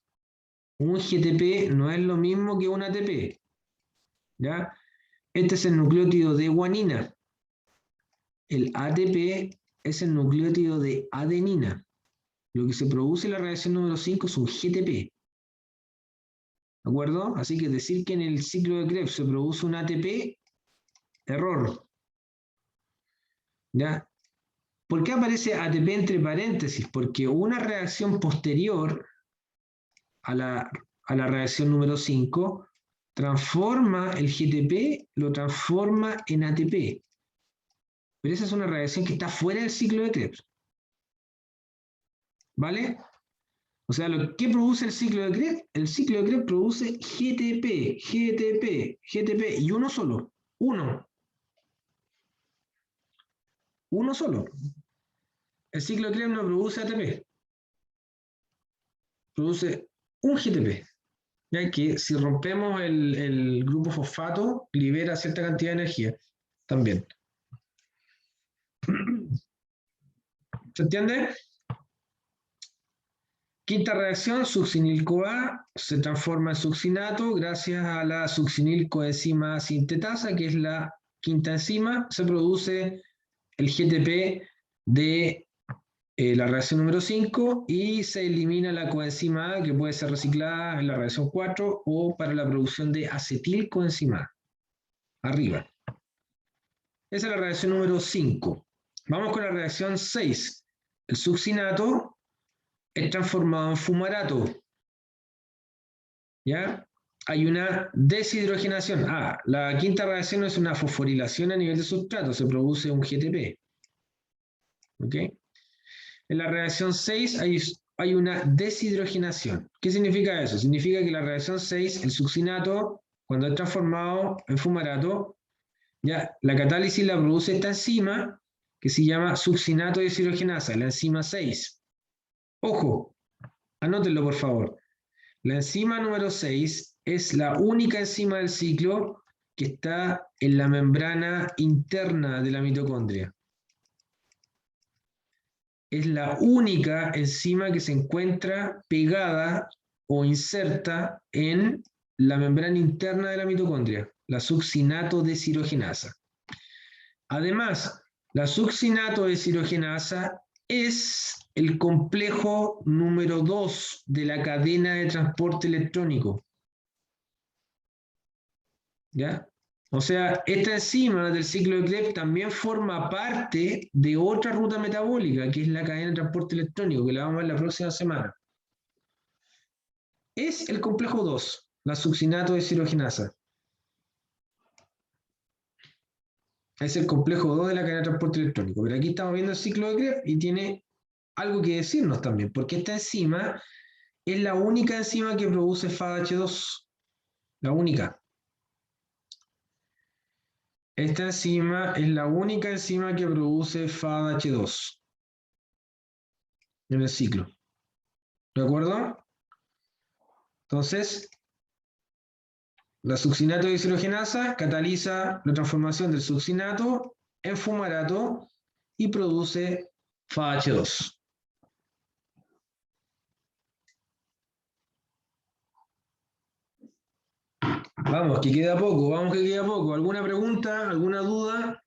Un GTP no es lo mismo que un ATP. ¿Ya? Este es el nucleótido de guanina. El ATP es el nucleótido de adenina. Lo que se produce en la reacción número 5 es un GTP. ¿De acuerdo? Así que decir que en el ciclo de Krebs se produce un ATP, error. ¿Ya? ¿Por qué aparece ATP entre paréntesis? Porque una reacción posterior a la reacción número 5 transforma el GTP, lo transforma en ATP. Pero esa es una reacción que está fuera del ciclo de Krebs. ¿Vale? O sea, ¿qué produce el ciclo de Krebs? El ciclo de Krebs produce GTP, GTP, GTP, y uno solo. Uno solo. El ciclo de Krebs no produce ATP. Produce un GTP. Ya que si rompemos el grupo fosfato, libera cierta cantidad de energía también. ¿Se entiende? Quinta reacción, succinil-CoA se transforma en succinato gracias a la succinil-coenzima sintetasa, que es la quinta enzima. Se produce el GTP de la reacción número 5 y se elimina la coenzima A, que puede ser reciclada en la reacción 4 o para la producción de acetilcoenzima A. Arriba. Esa es la reacción número 5. Vamos con la reacción 6. El succinato es transformado en fumarato. ¿Ya? Hay una deshidrogenación. La quinta reacción es una fosforilación a nivel de sustrato. Se produce un GTP. ¿Ok? En la reacción 6 hay una deshidrogenación. ¿Qué significa eso? Significa que la reacción 6, el succinato, cuando es transformado en fumarato, ya la catálisis la produce esta enzima que se llama succinato deshidrogenasa, la enzima 6. Ojo, anótenlo por favor. La enzima número 6 es la única enzima del ciclo que está en la membrana interna de la mitocondria. Es la única enzima que se encuentra pegada o inserta en la membrana interna de la mitocondria, la succinato deshidrogenasa. Además, la succinato deshidrogenasa es el complejo número 2 de la cadena de transporte electrónico. ¿Ya? O sea, esta enzima del ciclo de Krebs también forma parte de otra ruta metabólica, que es la cadena de transporte electrónico, que la vamos a ver la próxima semana. Es el complejo 2, la succinato deshidrogenasa. Es el complejo 2 de la cadena de transporte electrónico. Pero aquí estamos viendo el ciclo de Krebs y tiene algo que decirnos también, porque esta enzima es la única enzima que produce FADH2. La única. Esta enzima es la única enzima que produce FADH2 en el ciclo. ¿De acuerdo? Entonces, la succinato deshidrogenasa cataliza la transformación del succinato en fumarato y produce FADH2. Vamos, que queda poco, vamos que queda poco. ¿Alguna pregunta? ¿Alguna duda?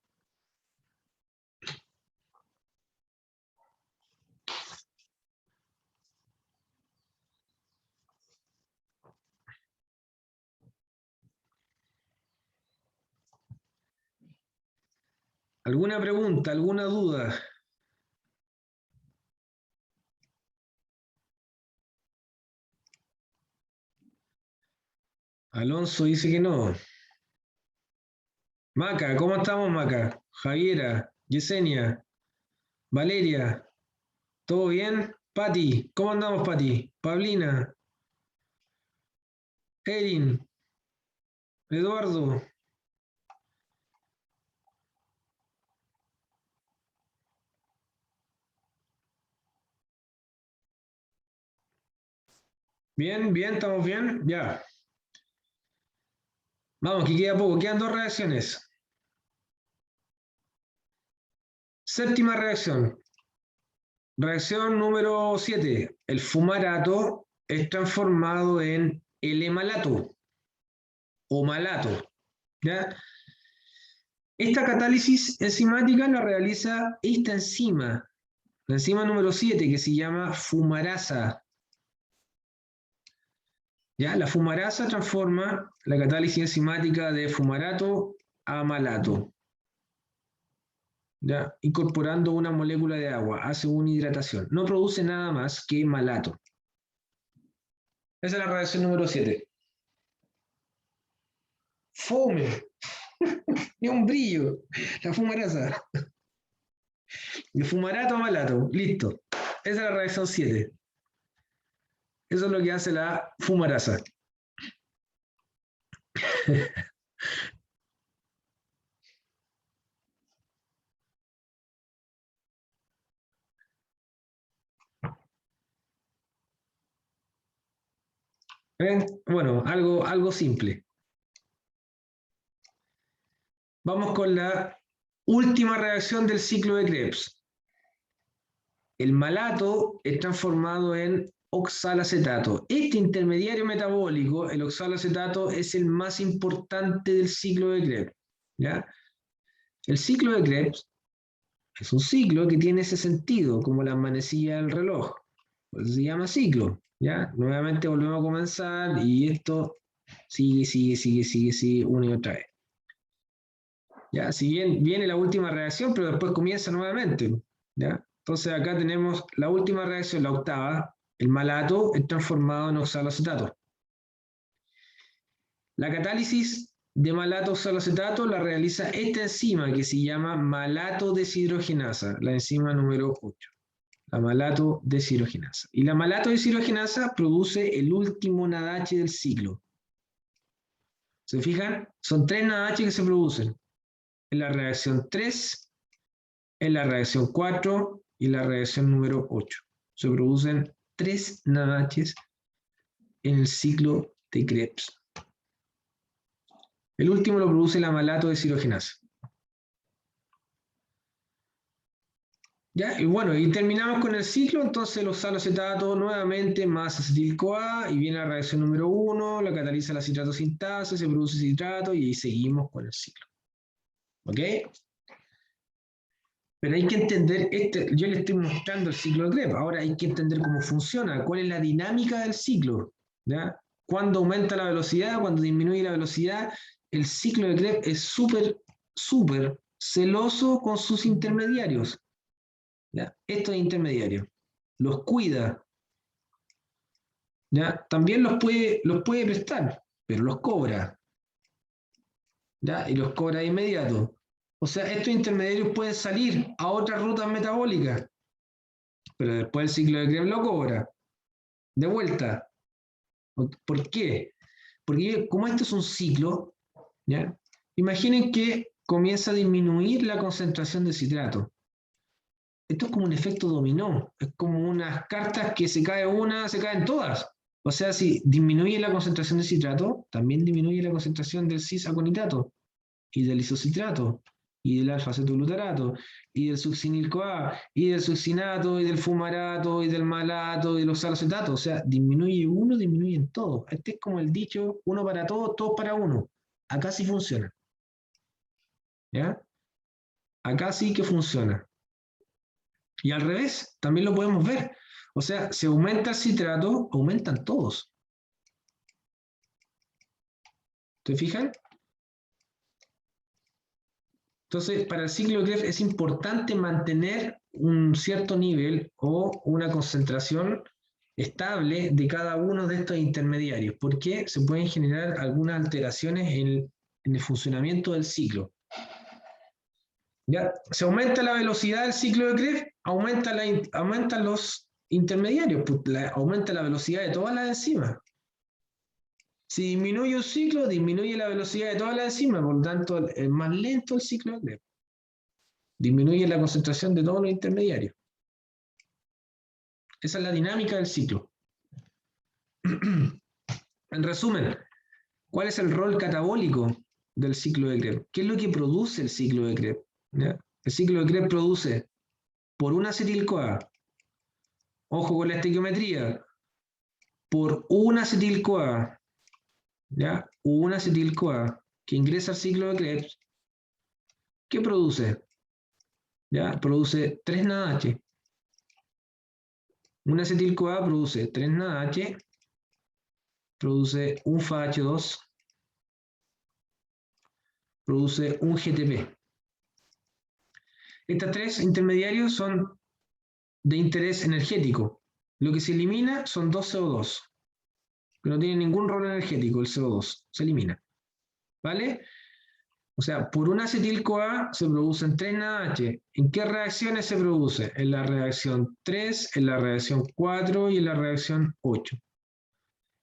¿Alguna pregunta? ¿Alguna duda? Alonso dice que no. Maca, ¿cómo estamos, Maca? Javiera, Yesenia, Valeria, ¿todo bien? Pati, ¿cómo andamos, Pati? Pablina, Erin, Eduardo. Bien, bien, ¿estamos bien? Ya. Vamos, que queda poco, quedan 2 reacciones. Séptima reacción. Reacción número 7. El fumarato es transformado en L-malato o malato. ¿Ya? Esta catálisis enzimática la realiza esta enzima, la enzima número 7, que se llama fumarasa. ¿Ya? La fumarasa transforma la catálisis enzimática de fumarato a malato, ¿ya? Incorporando una molécula de agua, hace una hidratación. No produce nada más que malato. Esa es la reacción número 7. Fome. Y un brillo. La fumarasa. De fumarato a malato. Listo. Esa es la reacción 7. Eso es lo que hace la fumarasa. ¿Ven? Bueno, algo simple. Vamos con la última reacción del ciclo de Krebs. el malato es transformado en oxalacetato. Este intermediario metabólico, el oxalacetato, es el más importante del ciclo de Krebs, ¿ya? El ciclo de Krebs es un ciclo que tiene ese sentido, como la manecilla del reloj. Pues se llama ciclo, ¿ya? Nuevamente volvemos a comenzar y esto sigue, una y otra vez. ¿Ya? Si bien viene la última reacción, pero después comienza nuevamente, ¿ya? Entonces acá tenemos la última reacción, la octava, el malato es transformado en oxaloacetato. La catálisis de malato oxaloacetato la realiza esta enzima que se llama malato deshidrogenasa, la enzima número 8. La malato deshidrogenasa. Y la malato deshidrogenasa produce el último NADH del ciclo. ¿Se fijan? Son 3 NADH que se producen. En la reacción 3, en la reacción 4 y en la reacción número 8. Se producen 3 NADH en el ciclo de Krebs. El último lo produce la malato deshidrogenasa. ¿Ya? Y bueno, y terminamos con el ciclo, entonces el oxaloacetato nuevamente más acetil-CoA y viene la reacción número 1, la cataliza la citrato sintasa, se produce citrato y ahí seguimos con el ciclo. ¿Ok? Pero hay que entender, yo le estoy mostrando el ciclo de Krebs, ahora hay que entender cómo funciona, cuál es la dinámica del ciclo, ¿ya? Cuando aumenta la velocidad, cuando disminuye la velocidad, el ciclo de Krebs es súper celoso con sus intermediarios, ¿ya? Estos intermediarios, los cuida, ¿ya? También los puede prestar, pero los cobra, ¿ya? Y los cobra de inmediato. O sea, estos intermediarios pueden salir a otras rutas metabólicas, pero después el ciclo de Krebs lo cobra. De vuelta. ¿Por qué? Porque como esto es un ciclo, ¿ya? Imaginen que comienza a disminuir la concentración de citrato. Esto es como un efecto dominó. Es como unas cartas que se cae una, se caen todas. O sea, si disminuye la concentración de citrato, también disminuye la concentración del cis-aconitato y del isocitrato y del alfa-cetoglutarato y del succinil-CoA y del succinato y del fumarato y del malato y de los oxaloacetatos. O sea, disminuye uno, disminuyen todos. Este es como el dicho, uno para todos, todos para uno. Acá sí funciona. ¿Ya? Acá sí que funciona. Y al revés, también lo podemos ver. O sea, si aumenta el citrato, aumentan todos. ¿Te fijan? Entonces, para el ciclo de Krebs es importante mantener un cierto nivel o una concentración estable de cada uno de estos intermediarios, porque se pueden generar algunas alteraciones en el funcionamiento del ciclo. ¿Ya? Se aumenta la velocidad del ciclo de Krebs, aumentan los intermediarios, pues aumenta la velocidad de todas las enzimas. Si disminuye un ciclo, disminuye la velocidad de todas las enzimas, por lo tanto es más lento el ciclo de Krebs. Disminuye la concentración de todos los intermediarios. Esa es la dinámica del ciclo. En resumen, ¿cuál es el rol catabólico del ciclo de Krebs? ¿Qué es lo que produce el ciclo de Krebs? ¿Ya? El ciclo de Krebs produce por una acetil-CoA, ojo con la estequiometría, por una acetil-CoA, ¿ya? Una acetil-CoA que ingresa al ciclo de Krebs, ¿qué produce? ¿Ya? Produce 3 NADH. Una acetil-CoA produce 3 NADH, produce un FAH2, produce un GTP. Estos 3 intermediarios son de interés energético. Lo que se elimina son 2 CO2, que no tienen ningún rol energético, el CO2, se elimina. ¿Vale? O sea, por una acetil-CoA se producen 3 NADH. ¿En qué reacciones se produce? En la reacción 3, en la reacción 4 y en la reacción 8.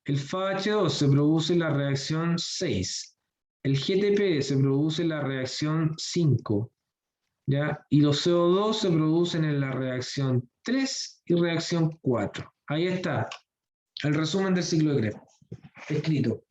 El FAH2 se produce en la reacción 6. El GTP se produce en la reacción 5. ¿Ya? Y los CO2 se producen en la reacción 3 y reacción 4. Ahí está el resumen del ciclo de Krebs, escrito.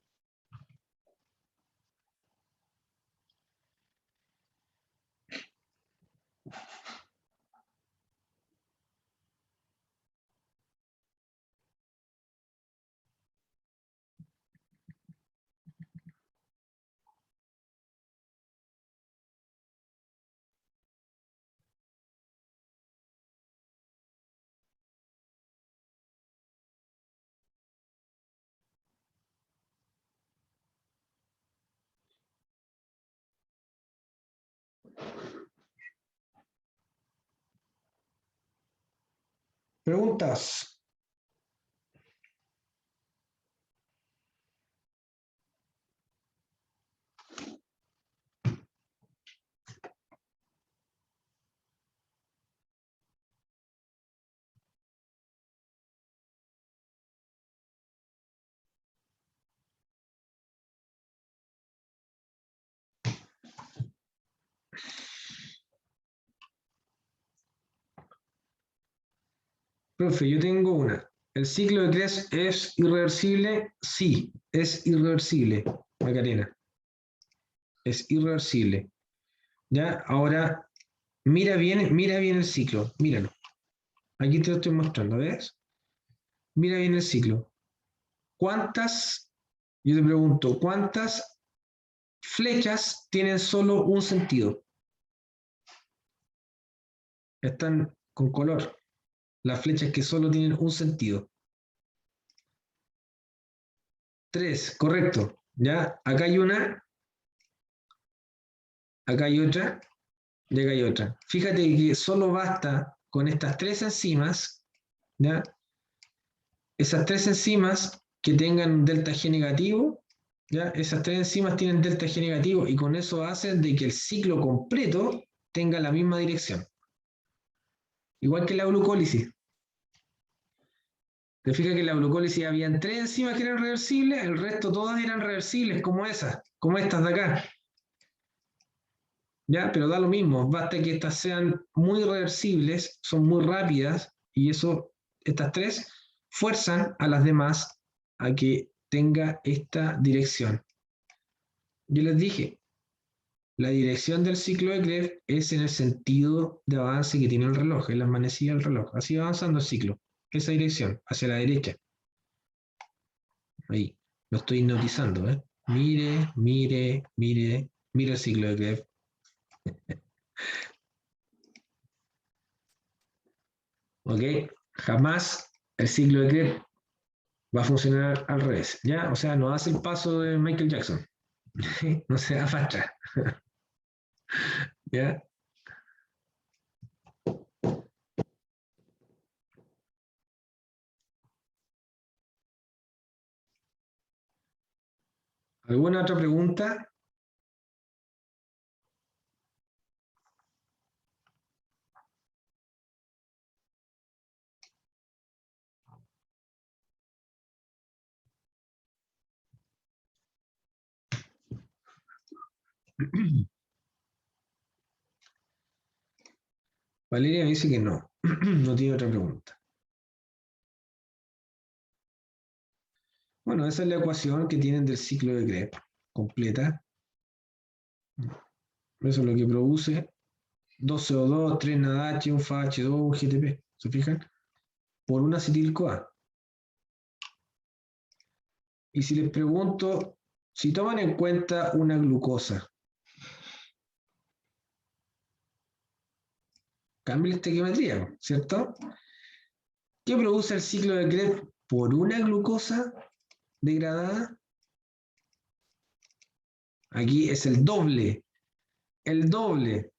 ¿Preguntas? Profe, yo tengo una. ¿El ciclo de Krebs es irreversible? Sí, es irreversible, Macarena. Es irreversible. ¿Ya? Ahora, mira bien el ciclo. Míralo. Aquí te lo estoy mostrando, ¿ves? Mira bien el ciclo. Yo te pregunto, ¿cuántas flechas tienen solo un sentido? Están con color. Las flechas que solo tienen un sentido. 3, correcto. ¿Ya? Acá hay una, acá hay otra, y acá hay otra. Fíjate que solo basta con estas 3 enzimas, ¿ya? Esas 3 enzimas que tengan un delta G negativo, ¿ya? Esas 3 enzimas tienen delta G negativo y con eso hacen de que el ciclo completo tenga la misma dirección. Igual que la glucólisis. Te fijas que en la glucólisis habían 3 enzimas que eran reversibles, el resto todas eran reversibles, como esas, como estas de acá. ¿Ya? Pero da lo mismo, basta que estas sean muy reversibles, son muy rápidas, y eso, estas 3, fuerzan a las demás a que tenga esta dirección. Yo les dije, la dirección del ciclo de Krebs es en el sentido de avance que tiene el reloj, en la manecilla del reloj. Así va avanzando el ciclo, esa dirección, hacia la derecha. Ahí, lo estoy hipnotizando, ¿eh? Mire, mire, mire, mire el ciclo de Krebs. ¿Ok? Jamás el ciclo de Krebs va a funcionar al revés, ¿ya? O sea, no hace el paso de Michael Jackson. No se da para atrás, ¿ya? ¿Alguna otra pregunta? Valeria me dice que no, no tiene otra pregunta. Bueno, esa es la ecuación que tienen del ciclo de Krebs, completa. Eso es lo que produce 2 CO2, 3 NADH, un FH2, un GTP. ¿Se fijan? Por una acetil-CoA. Y si les pregunto, si toman en cuenta una glucosa, cambia la estequiometría, ¿cierto? ¿Qué produce el ciclo de Krebs por una glucosa degradada? Aquí es el doble. El doble.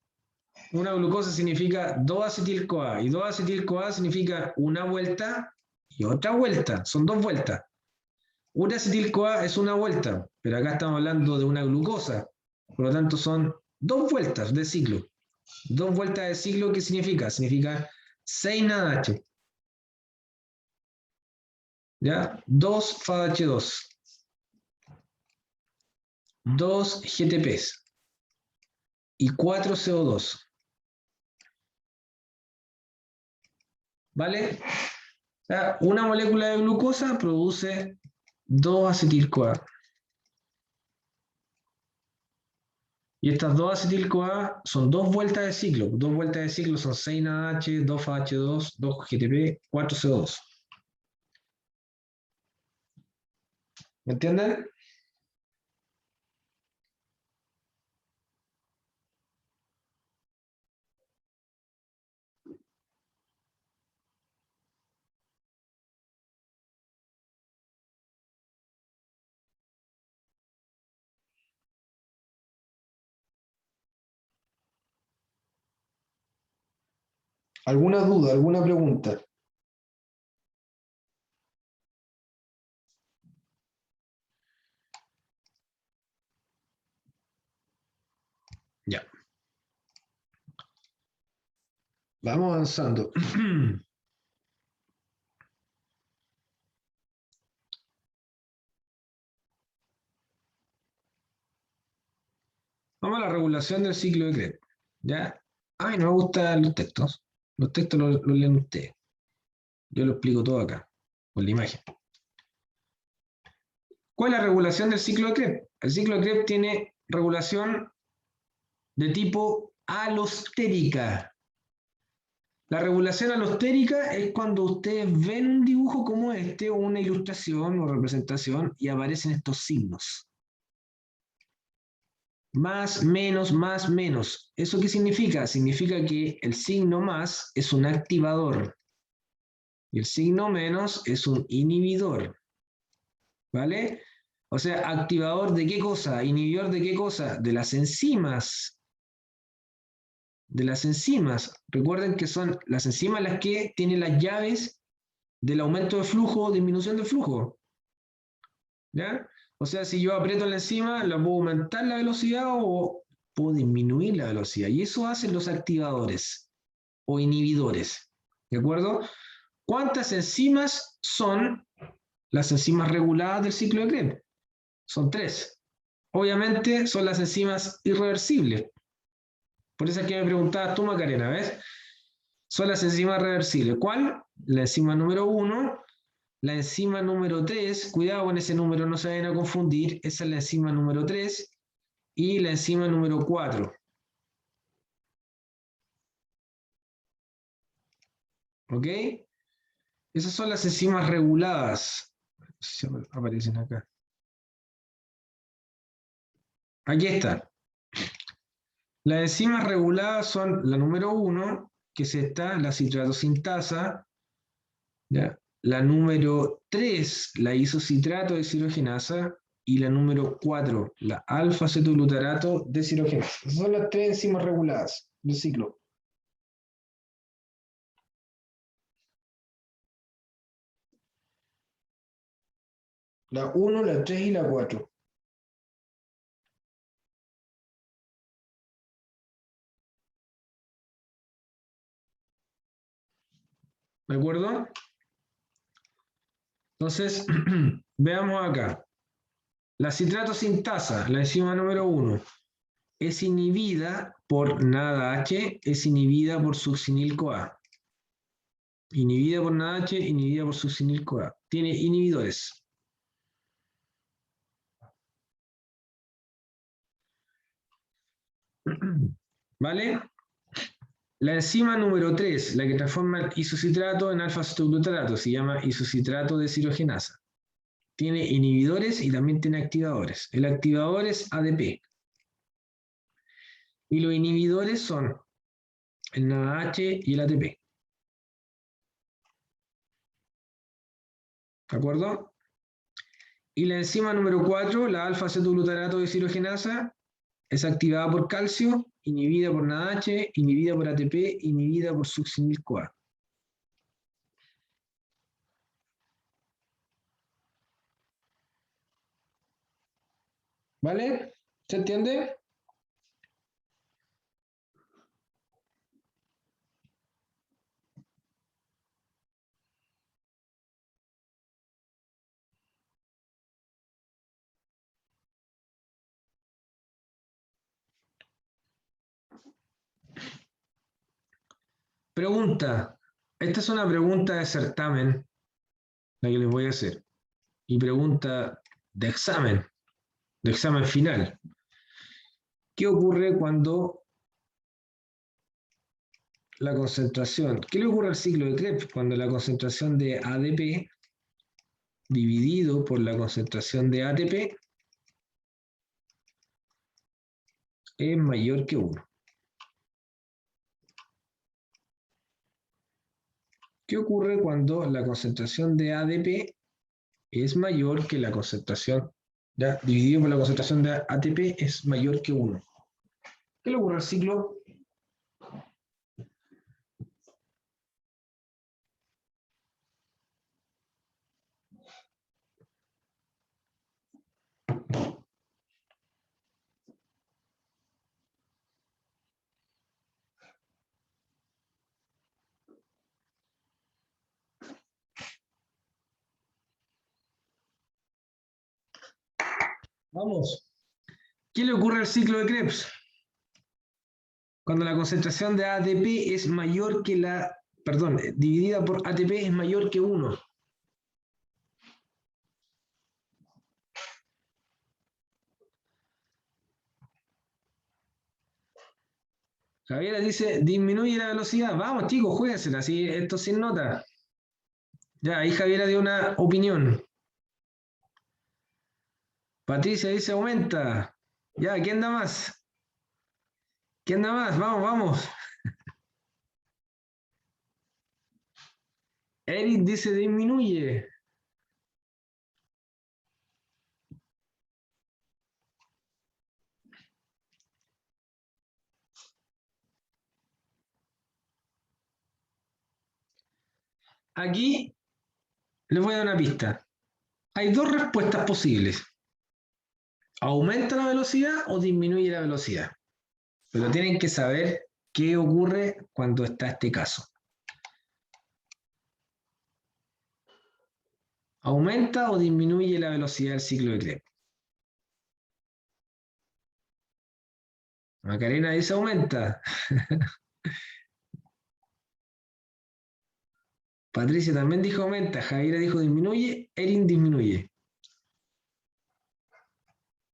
Una glucosa significa 2-acetil-CoA y 2-acetil-CoA significa una vuelta y otra vuelta. Son 2 vueltas. Una acetil-CoA es una vuelta, pero acá estamos hablando de una glucosa. Por lo tanto, son 2 vueltas de ciclo. 2 vueltas de ciclo, ¿qué significa? Significa 6 NADH. ¿Ya? 2 FADH2. 2 GTPs. Y 4 CO2. ¿Vale? O sea, una molécula de glucosa produce 2 acetil-CoA. Y estas 2 acetil-CoA son 2 vueltas de ciclo. 2 vueltas de ciclo son 6 NADH, 2 FAH2, 2 GTP, 4 CO2. ¿Me entienden? ¿Alguna duda, alguna pregunta? Ya. Vamos avanzando. Vamos a la regulación del ciclo de Krebs. ¿Ya? Ay, no me gustan los textos. Los textos los leen ustedes. Yo lo explico todo acá, con la imagen. ¿Cuál es la regulación del ciclo de Krebs? El ciclo de Krebs tiene regulación de tipo alostérica. La regulación alostérica es cuando ustedes ven un dibujo como este, o una ilustración o representación, y aparecen estos signos. Más, menos. ¿Eso qué significa? Significa que el signo más es un activador y el signo menos es un inhibidor. ¿Vale? O sea, activador de qué cosa, inhibidor de qué cosa, de las enzimas. De las enzimas. Recuerden que son las enzimas las que tienen las llaves del aumento de flujo o disminución de flujo. ¿Ya? O sea, si yo aprieto la enzima, ¿la puedo aumentar la velocidad o puedo disminuir la velocidad? Y eso hacen los activadores o inhibidores. ¿De acuerdo? ¿Cuántas enzimas son las enzimas reguladas del ciclo de Krebs? Son 3. Obviamente son las enzimas irreversibles. Por eso es que me preguntabas tú, Macarena, ¿ves? Son las enzimas reversibles. ¿Cuál? La enzima número 1, la enzima número 3, cuidado con ese número, no se vayan a confundir, esa es la enzima número 3, y la enzima número 4. ¿Ok? Esas son las enzimas reguladas. Si aparecen acá. Aquí está. Las enzimas reguladas son la número 1, que es esta, la citrato sintasa, ¿ya? La número 3, la isocitrato deshidrogenasa, y la número 4, la alfa-cetoglutarato deshidrogenasa. Esas son las 3 enzimas reguladas del ciclo. La 1, la 3 y la 4. ¿De acuerdo? Entonces, veamos acá. La citrato sintasa, la enzima número 1, es inhibida por NADH, es inhibida por succinil-CoA. Inhibida por NADH, inhibida por succinil-CoA. Tiene inhibidores. ¿Vale? La enzima número 3, la que transforma el isocitrato en alfa-cetoglutarato, se llama isocitrato deshidrogenasa. Tiene inhibidores y también tiene activadores. El activador es ADP. Y los inhibidores son el NADH y el ATP. ¿De acuerdo? Y la enzima número 4, la alfa-cetoglutarato deshidrogenasa, es activada por calcio, inhibida por NADH, inhibida por ATP, inhibida por succinil-CoA. ¿Vale? ¿Se entiende? Pregunta. Esta es una pregunta de certamen, la que les voy a hacer. Y pregunta de examen final. ¿Qué ocurre cuando la concentración, qué le ocurre al ciclo de Krebs cuando la concentración de ADP dividido por la concentración de ATP es mayor que 1? ¿Qué ocurre cuando la concentración de ADP es mayor que la concentración, ya, dividido por la concentración de ATP es mayor que 1? ¿Qué le ocurre al ciclo? Vamos. ¿Qué le ocurre al ciclo de Krebs? Cuando la concentración de ATP es mayor que la, perdón, dividida por ATP es mayor que 1. Javiera dice, disminuye la velocidad. Vamos, chicos, juéguensela, así, esto sin nota. Ya, ahí Javiera dio una opinión. Patricia dice, aumenta. Ya, ¿quién da más? ¿Quién da más? Vamos, vamos. Eric dice, disminuye. Aquí les voy a dar una pista. Hay dos respuestas posibles. ¿Aumenta la velocidad o disminuye la velocidad? Pero tienen que saber qué ocurre cuando está este caso. ¿Aumenta o disminuye la velocidad del ciclo de Krebs? Macarena dice aumenta. Patricia también dijo aumenta. Javiera dijo disminuye. Erin disminuye.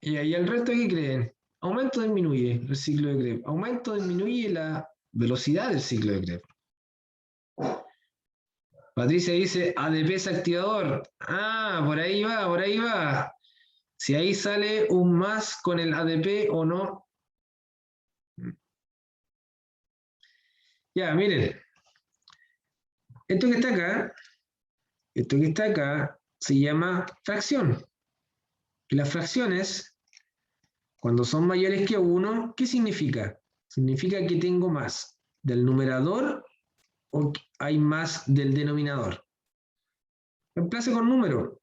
Y ahí el resto, ¿qué creen? ¿Aumenta o disminuye el ciclo de Krebs? ¿Aumenta o disminuye la velocidad del ciclo de Krebs? Patricia dice ADP es activador. Ah, por ahí va, por ahí va. Si ahí sale un más con el ADP o no. Ya, miren. Esto que está acá, se llama fracción. Y las fracciones, cuando son mayores que 1, ¿qué significa? Significa que tengo más del numerador o hay más del denominador. Reemplace con número.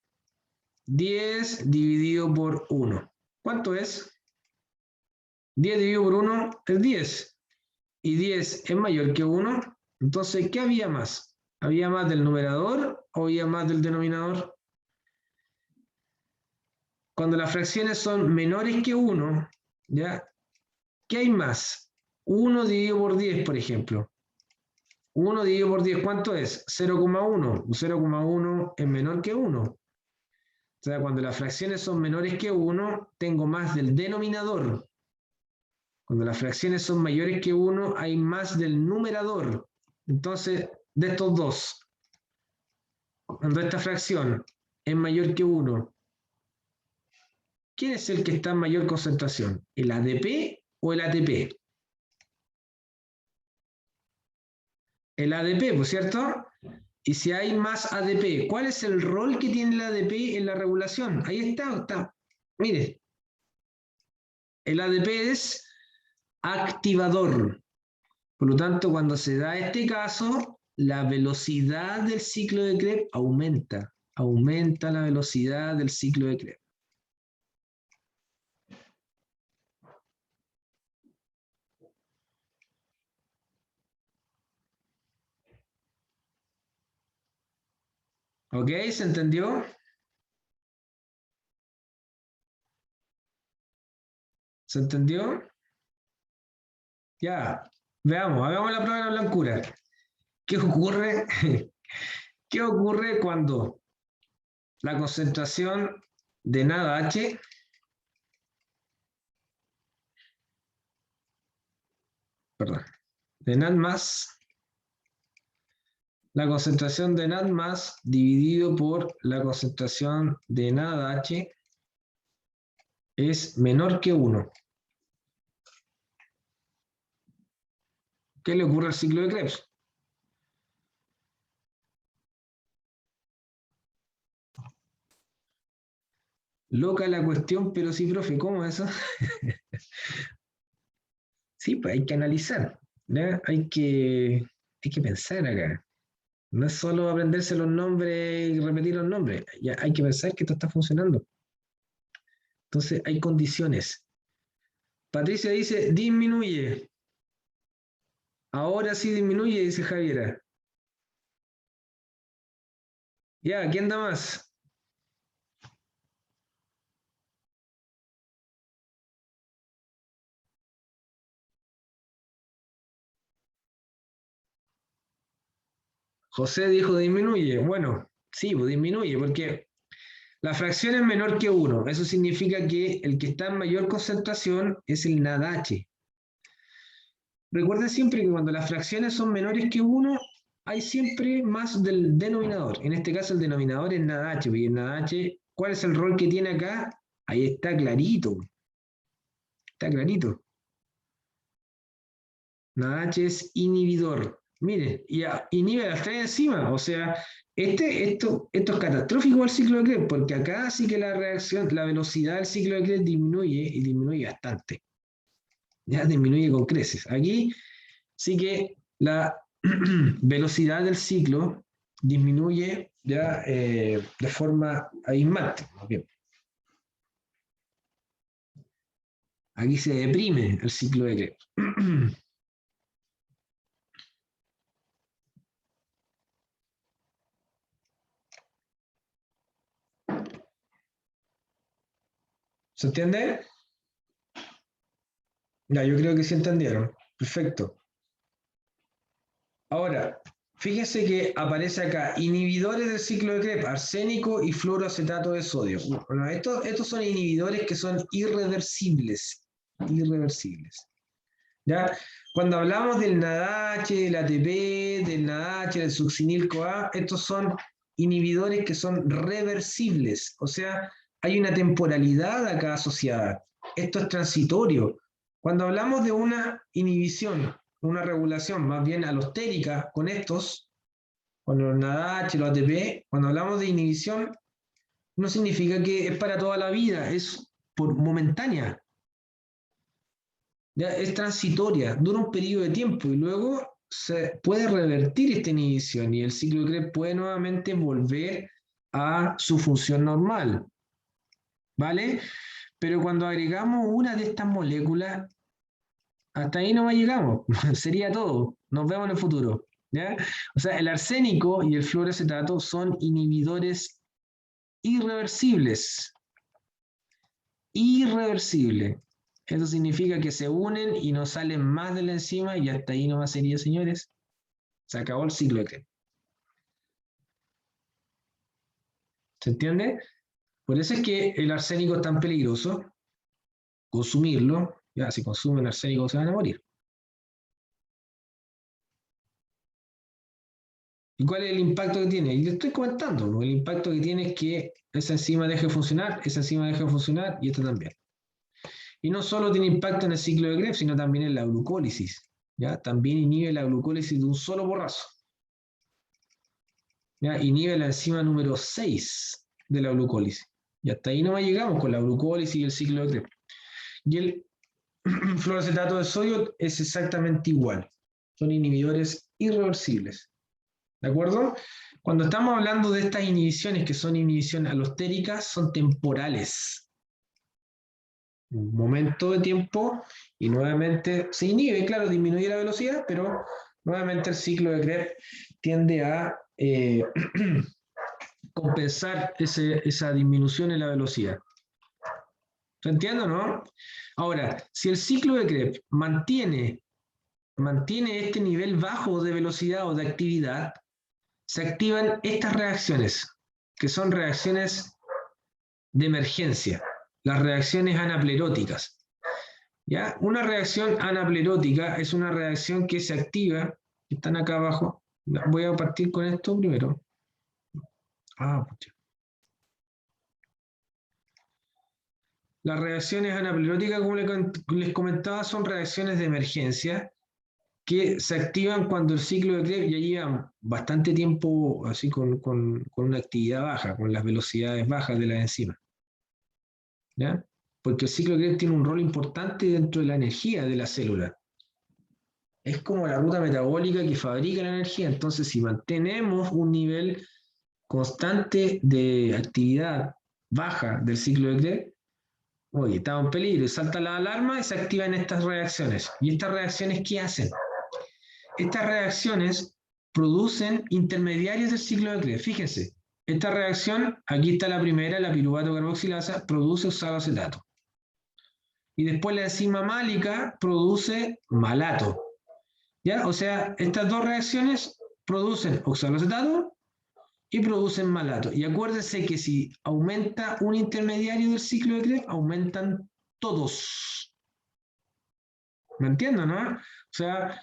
10 dividido por 1. ¿Cuánto es? 10 dividido por 1 es 10. Y 10 es mayor que 1. Entonces, ¿qué había más? ¿Había más del numerador o había más del denominador? Cuando las fracciones son menores que 1, ¿ya? ¿Qué hay más? 1 dividido por 10, por ejemplo. 1 dividido por 10, ¿cuánto es? 0,1. 0,1 es menor que 1. O sea, cuando las fracciones son menores que 1, tengo más del denominador. Cuando las fracciones son mayores que 1, hay más del numerador. Entonces, de estos dos, cuando esta fracción es mayor que 1, ¿quién es el que está en mayor concentración? ¿El ADP o el ATP? El ADP, ¿por cierto? Y si hay más ADP, ¿cuál es el rol que tiene el ADP en la regulación? Ahí está. Mire, el ADP es activador. Por lo tanto, cuando se da este caso, la velocidad del ciclo de Krebs aumenta. Aumenta la velocidad del ciclo de Krebs. ¿Ok? ¿Se entendió? ¿Se entendió? Ya. Veamos, hagamos la prueba de la blancura. ¿Qué ocurre? ¿Qué ocurre cuando la concentración de nada H de NAD más, la concentración de NAD más dividido por la concentración de nada H es menor que 1? ¿Qué le ocurre al ciclo de Krebs? Loca la cuestión, pero sí, profe, ¿cómo es eso? Sí, pues hay que analizar, ¿ya? Hay que pensar acá. No es solo aprenderse los nombres y repetir los nombres. Ya hay que pensar que esto está funcionando. Entonces hay condiciones. Patricia dice, disminuye. Ahora sí disminuye, dice Javiera. Ya, ¿quién da más? José dijo disminuye. Bueno, sí, pues disminuye, porque la fracción es menor que 1. Eso significa que el que está en mayor concentración es el NaDH. Recuerden siempre que cuando las fracciones son menores que 1, hay siempre más del denominador. En este caso el denominador es NaDH. Y el NaDH, ¿cuál es el rol que tiene acá? Ahí está clarito. Está clarito. NaDH es inhibidor. Miren, y inhibe las tres enzimas. O sea, esto es catastrófico al ciclo de Krebs, porque acá sí que la reacción, la velocidad del ciclo de Krebs disminuye y disminuye bastante. Ya disminuye con creces. Aquí sí que la velocidad del ciclo disminuye ya de forma abismante. Bien. Aquí se deprime el ciclo de Krebs. ¿Se entiende? Ya, yo creo que sí entendieron. Perfecto. Ahora, fíjense que aparece acá inhibidores del ciclo de Krebs, arsénico y fluoroacetato de sodio. Bueno, estos son inhibidores que son irreversibles. Irreversibles. ¿Ya? Cuando hablamos del NADH, del ATP, del NADH, del succinil-CoA, estos son inhibidores que son reversibles. O sea, hay una temporalidad acá asociada. Esto es transitorio. Cuando hablamos de una inhibición, una regulación más bien alostérica con estos, con los NADH, los ATP, cuando hablamos de inhibición, no significa que es para toda la vida, es por momentánea. Ya es transitoria, dura un periodo de tiempo y luego se puede revertir esta inhibición y el ciclo de Krebs puede nuevamente volver a su función normal. ¿Vale? Pero cuando agregamos una de estas moléculas, hasta ahí no llegamos, sería todo, nos vemos en el futuro. ¿Ya? O sea, el arsénico y el fluoroacetato son inhibidores irreversibles. Irreversible. Eso significa que se unen y no salen más de la enzima y hasta ahí nomás sería, señores. Se acabó el ciclo de Krebs. ¿Se entiende? Por eso es que el arsénico es tan peligroso. Consumirlo, ya si consumen arsénico se van a morir. ¿Y cuál es el impacto que tiene? Y le estoy comentando, ¿no? El impacto que tiene es que esa enzima deje de funcionar, esa enzima deje de funcionar y esta también. Y no solo tiene impacto en el ciclo de Krebs, sino también en la glucólisis. ¿Ya? También inhibe la glucólisis de un solo borrazo. ¿Ya? Inhibe la enzima número 6 de la glucólisis. Y hasta ahí nomás llegamos con la glucólisis y el ciclo de Krebs. Y el fluoroacetato de sodio es exactamente igual. Son inhibidores irreversibles. ¿De acuerdo? Cuando estamos hablando de estas inhibiciones, que son inhibiciones alostéricas, son temporales. Un momento de tiempo y nuevamente se inhibe, claro, disminuye la velocidad, pero nuevamente el ciclo de Krebs tiende a compensar esa disminución en la velocidad. ¿Se entiende, no? Ahora, si el ciclo de Krebs mantiene este nivel bajo de velocidad o de actividad, se activan estas reacciones, que son reacciones de emergencia, las reacciones anapleróticas. ¿Ya? Una reacción anaplerótica es una reacción que se activa, están acá abajo. Voy a partir con esto primero. Pucha. Las reacciones anapleróticas, como les comentaba, son reacciones de emergencia que se activan cuando el ciclo de Krebs ya lleva bastante tiempo así con una actividad baja, con las velocidades bajas de la enzima. ¿Ya? Porque el ciclo de Krebs tiene un rol importante dentro de la energía de la célula. Es como la ruta metabólica que fabrica la energía. Entonces, si mantenemos un nivel constante de actividad baja del ciclo de Krebs, oye, estamos en peligro, y salta la alarma y se activan estas reacciones. ¿Y estas reacciones qué hacen? Estas reacciones producen intermediarios del ciclo de Krebs. Fíjense, esta reacción, aquí está la primera, la piruvato carboxilasa, produce oxaloacetato. Y después la enzima málica produce malato. ¿Ya? O sea, estas dos reacciones producen oxaloacetato y producen malato. Y acuérdense que si aumenta un intermediario del ciclo de Krebs, aumentan todos. ¿Me entienden, no? O sea,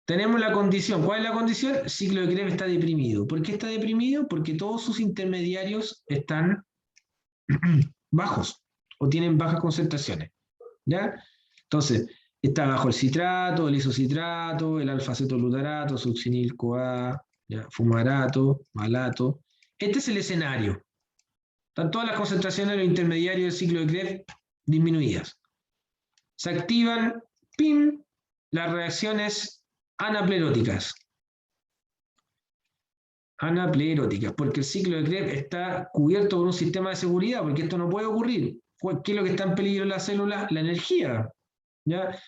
tenemos la condición. ¿Cuál es la condición? El ciclo de Krebs está deprimido. ¿Por qué está deprimido? Porque todos sus intermediarios están bajos o tienen bajas concentraciones. ¿Ya? Entonces, está bajo el citrato, el isocitrato, el alfa-acetolutarato, succinil-CoA, fumarato, malato. Este es el escenario. Están todas las concentraciones de los intermediarios del ciclo de Krebs disminuidas. Se activan, ¡pim!, las reacciones anapleróticas. Anapleróticas, porque el ciclo de Krebs está cubierto por un sistema de seguridad, porque esto no puede ocurrir. ¿Qué es lo que está en peligro en la célula? La energía. ¿Ya?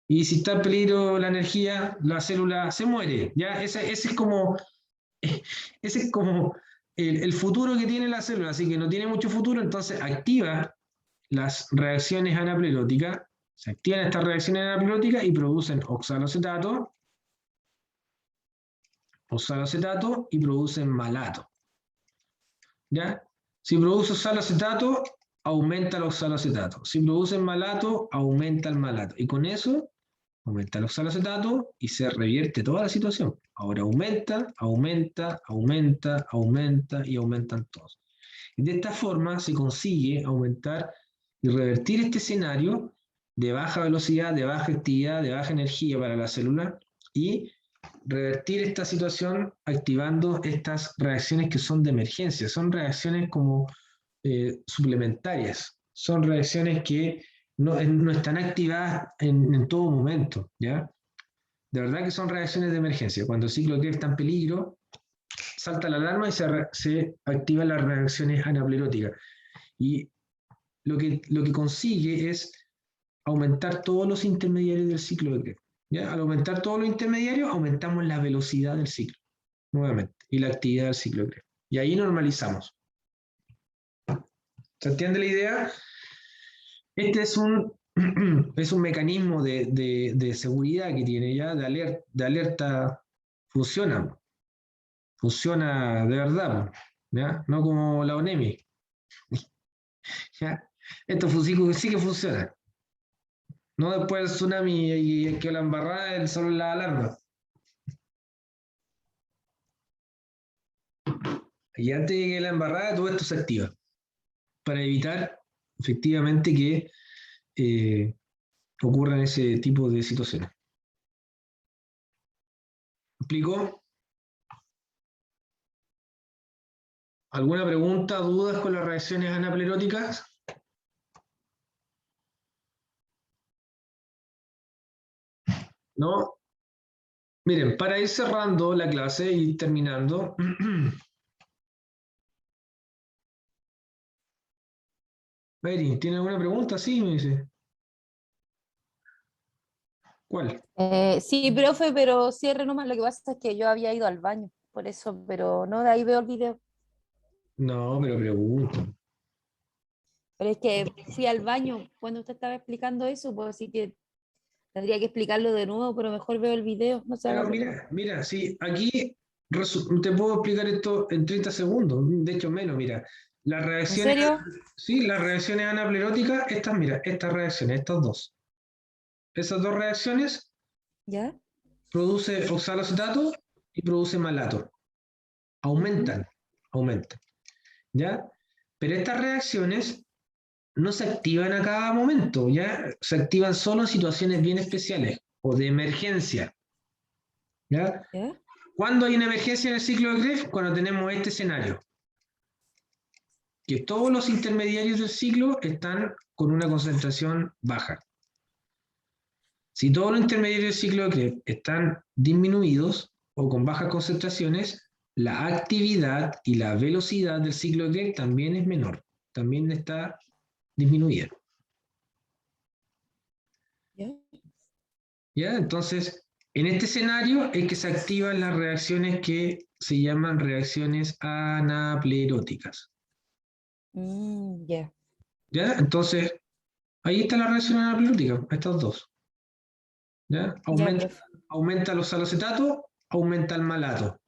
Y si está en peligro la energía, la célula se muere. ¿Ya? Ese es como el futuro que tiene la célula, así que no tiene mucho futuro, entonces activa las reacciones anapleróticas, se activan estas reacciones anapleróticas y producen oxaloacetato y producen malato. ¿Ya? Si produce oxaloacetato, aumenta el oxaloacetato. Si producen malato, aumenta el malato. Y con eso aumenta el oxaloacetato y se revierte toda la situación. Ahora aumenta y aumentan todos. Y de esta forma se consigue aumentar y revertir este escenario de baja velocidad, de baja actividad, de baja energía para la célula y revertir esta situación activando estas reacciones que son de emergencia. Son reacciones como suplementarias. Son reacciones que no están activadas en todo momento, ¿ya? De verdad que son reacciones de emergencia. Cuando el ciclo de Krebs está en peligro, salta la alarma y se activan las reacciones anapleróticas. Y lo que consigue es aumentar todos los intermediarios del ciclo de Krebs. ¿Ya? Al aumentar todos los intermediarios, aumentamos la velocidad del ciclo, nuevamente, y la actividad del ciclo de Krebs. Y ahí normalizamos. ¿Se entiende la idea? Este es un mecanismo de seguridad que tiene ya, de alerta, funciona de verdad, ¿ya? No como la ONEMI. ¿Ya? Esto sí que funciona. No después del tsunami y que la embarrada es solo la alarma. Y antes de que la embarrada, todo esto se activa para evitar efectivamente que ocurran ese tipo de situaciones. ¿Me explico? ¿Alguna pregunta, dudas con las reacciones anapleróticas? ¿No? Miren, para ir cerrando la clase y terminando, Mary, ¿tiene alguna pregunta? Sí, me dice. ¿Cuál? Sí, profe, pero cierre nomás. Lo que pasa es que yo había ido al baño, por eso, pero no, de ahí veo el video. No, pero pregunto. Pero es que fui al baño cuando usted estaba explicando eso, pues así que tendría que explicarlo de nuevo, pero mejor veo el video. No se haga Pero problema. mira, sí, aquí te puedo explicar esto en 30 segundos, de hecho menos, mira. Las ¿En reacciones, serio? sí, las reacciones anapleróticas, mira, estas reacciones, estas dos. Esas dos reacciones ¿Ya? produce oxaloacetato y produce malato. Aumentan, ¿ya? Pero estas reacciones no se activan a cada momento, ¿ya? Se activan solo en situaciones bien especiales o de emergencia, ¿ya? ¿Ya? ¿Cuándo hay una emergencia en el ciclo de Krebs? Cuando tenemos este escenario, que todos los intermediarios del ciclo están con una concentración baja. Si todos los intermediarios del ciclo de Krebs están disminuidos o con bajas concentraciones, la actividad y la velocidad del ciclo de Krebs también es menor, también está disminuida. ¿Ya? ¿Ya? Entonces, en este escenario es que se activan las reacciones que se llaman reacciones anapleróticas. Ya. ¿Ya? Entonces, ahí está la reacción anaplerótica, estas dos. ¿Ya? Ya, profe. Aumenta los oxaloacetato aumenta el malato.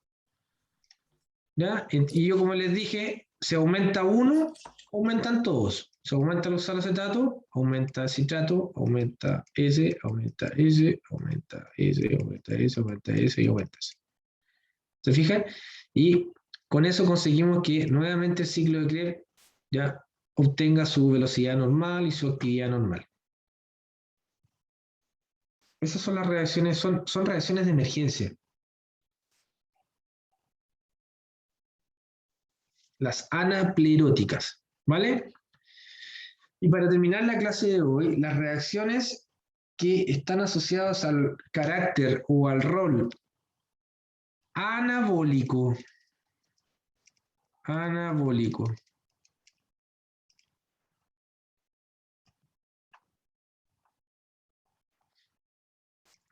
¿Ya? Y yo, como les dije, si aumenta uno, aumentan todos. Si aumenta los oxaloacetato, aumenta el citrato, aumenta ese, aumenta ese, aumenta ese, aumenta ese, aumenta ese y aumenta ese. ¿Se fijan? Y con eso conseguimos que nuevamente el ciclo de Krebs ya obtenga su velocidad normal y su actividad normal. Esas son las reacciones, son reacciones de emergencia. Las anapleróticas, ¿vale? Y para terminar la clase de hoy, las reacciones que están asociadas al carácter o al rol anabólico. Anabólico.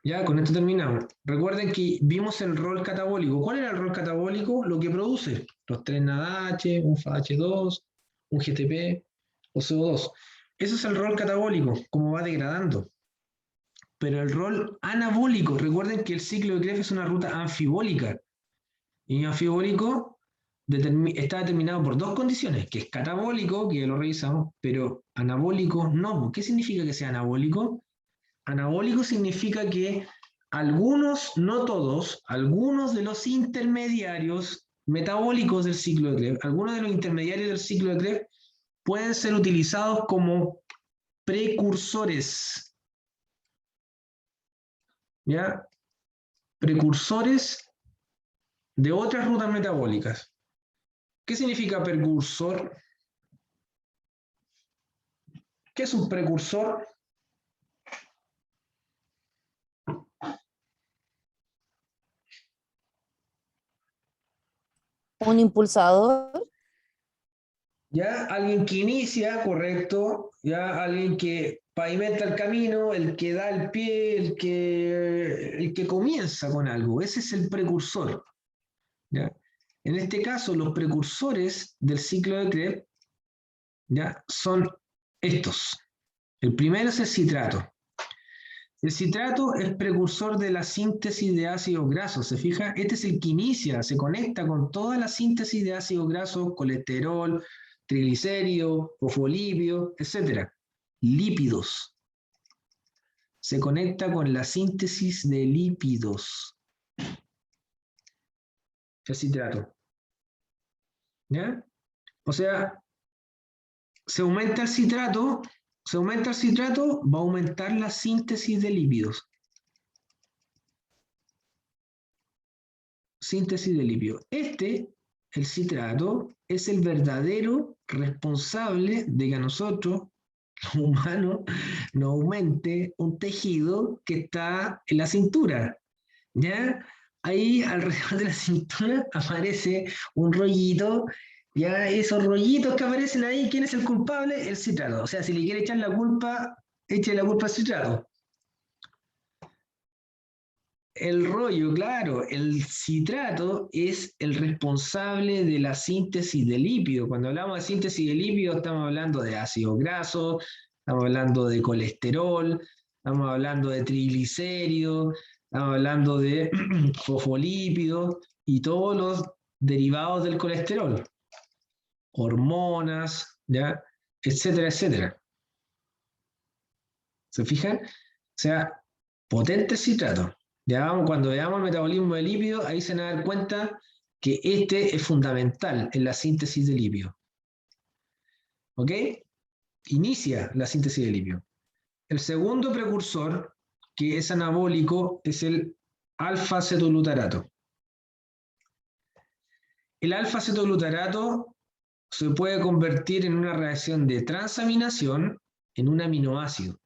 Ya, con esto terminamos. Recuerden que vimos el rol catabólico. ¿Cuál era el rol catabólico? Lo que produce. Los 3 NADH, un FAH2, un GTP o CO2. Eso es el rol catabólico, cómo va degradando. Pero el rol anabólico, recuerden que el ciclo de Krebs es una ruta anfibólica. Y anfibólico está determinado por dos condiciones, que es catabólico, que ya lo revisamos, pero anabólico no. ¿Qué significa que sea anabólico? Anabólico significa que algunos, no todos, algunos de los intermediarios metabólicos del ciclo de Krebs, algunos de los intermediarios del ciclo de Krebs pueden ser utilizados como precursores. ¿Ya? Precursores de otras rutas metabólicas. ¿Qué significa precursor? ¿Qué es un precursor? Un impulsador. Ya alguien que inicia, correcto, ya alguien que pavimenta el camino, el que da el pie, el que comienza con algo, ese es el precursor. ¿Ya? En este caso, los precursores del ciclo de Krebs ya son estos. El primero es el citrato. El citrato es precursor de la síntesis de ácidos grasos. ¿Se fija? Este es el que inicia, se conecta con toda la síntesis de ácidos grasos, colesterol, triglicéridos, fosfolípidos, etc. Lípidos. Se conecta con la síntesis de lípidos. El citrato. ¿Ya? O sea, se aumenta el citrato, va a aumentar la síntesis de lípidos. Síntesis de lípidos. El citrato, es el verdadero responsable de que a nosotros, los humanos, nos aumente un tejido que está en la cintura. ¿Ya? Ahí alrededor de la cintura aparece un rollito. Ya esos rollitos que aparecen ahí, ¿quién es el culpable? El citrato. O sea, si le quiere echar la culpa, eche la culpa al citrato. El rollo, claro, el citrato es el responsable de la síntesis de lípidos. Cuando hablamos de síntesis de lípidos, estamos hablando de ácido graso, estamos hablando de colesterol, estamos hablando de triglicéridos, estamos hablando de fosfolípidos y todos los derivados del colesterol, hormonas, ¿ya? Etcétera, etcétera. ¿Se fijan? O sea, potente citrato. Ya cuando veamos el metabolismo de lípidos, ahí se van a dar cuenta que este es fundamental en la síntesis de lípidos. ¿Ok? Inicia la síntesis de lípidos. El segundo precursor, que es anabólico, es el alfa-cetoglutarato. El alfa-cetoglutarato se puede convertir en una reacción de transaminación en un aminoácido.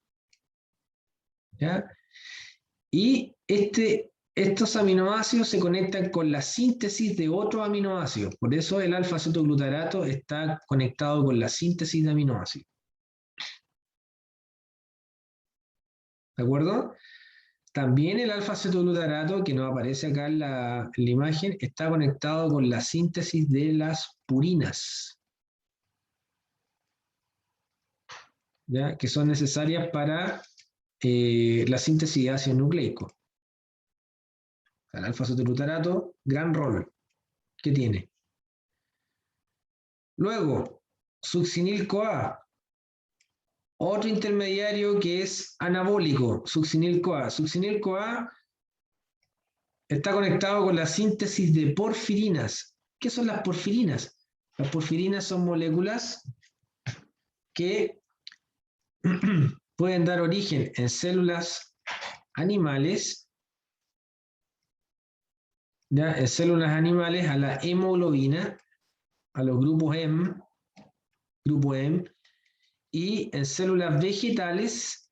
¿Ya? Y estos aminoácidos se conectan con la síntesis de otros aminoácidos. Por eso el alfa-cetoglutarato está conectado con la síntesis de aminoácidos. ¿De acuerdo? También el alfa-cetoglutarato, que no aparece acá en la imagen, está conectado con la síntesis de las purinas, ¿ya? Que son necesarias para la síntesis de ácido nucleico. sea, el alfa-cetoglutarato, gran rol que tiene. Luego, succinil-CoA, otro intermediario que es anabólico, succinil-CoA. Succinil-CoA está conectado con la síntesis de porfirinas. ¿Qué son las porfirinas? Las porfirinas son moléculas que pueden dar origen en células animales, ¿ya? En células animales a la hemoglobina, a los grupos grupo M, y en células vegetales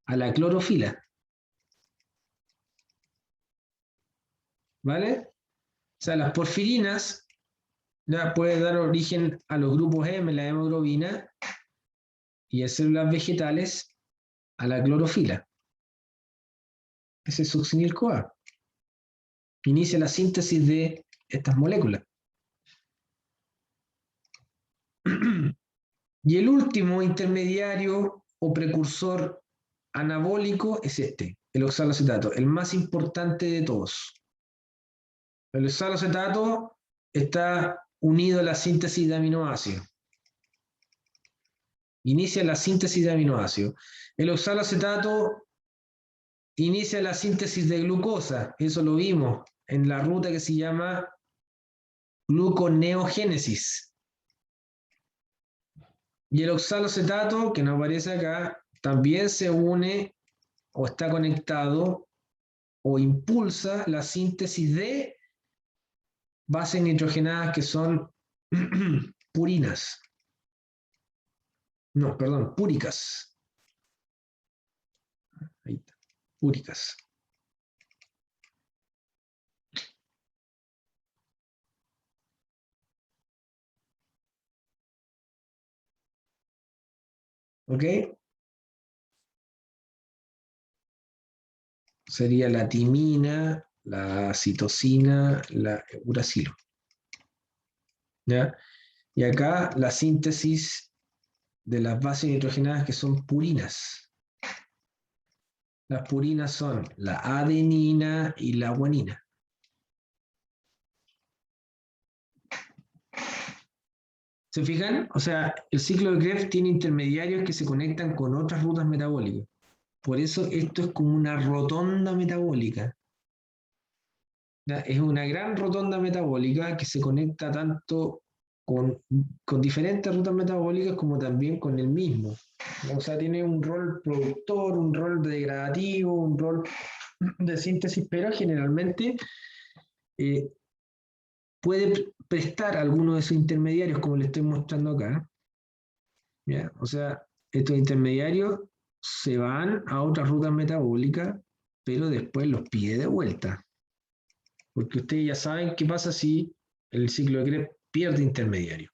a la clorofila. ¿Vale? O sea, las porfirinas ya pueden dar origen a los grupos M, la hemoglobina, y en células vegetales a la clorofila. Ese es succinil-CoA. Inicia la síntesis de estas moléculas. Y el último intermediario o precursor anabólico es este, el oxaloacetato, el más importante de todos. El oxaloacetato está unido a la síntesis de aminoácidos. Inicia la síntesis de aminoácidos. El oxaloacetato inicia la síntesis de glucosa, eso lo vimos en la ruta que se llama gluconeogénesis. Y el oxaloacetato, que nos aparece acá, también se une o está conectado o impulsa la síntesis de bases nitrogenadas que son purinas. No, perdón, púricas. Ahí está, púricas. ¿Ok? Sería la timina, la citosina, la uracilo. ¿Ya? Y acá la síntesis de las bases nitrogenadas que son purinas. Las purinas son la adenina y la guanina. ¿Se fijan? O sea, el ciclo de Krebs tiene intermediarios que se conectan con otras rutas metabólicas. Por eso esto es como una rotonda metabólica. ¿Ya? Es una gran rotonda metabólica que se conecta tanto con diferentes rutas metabólicas como también con el mismo. O sea, tiene un rol productor, un rol degradativo, un rol de síntesis, pero generalmente puede prestar algunos de esos intermediarios, como le estoy mostrando acá. ¿Ya? O sea, estos intermediarios se van a otras rutas metabólicas, pero después los pide de vuelta. Porque ustedes ya saben qué pasa si el ciclo de Krebs pierde intermediario.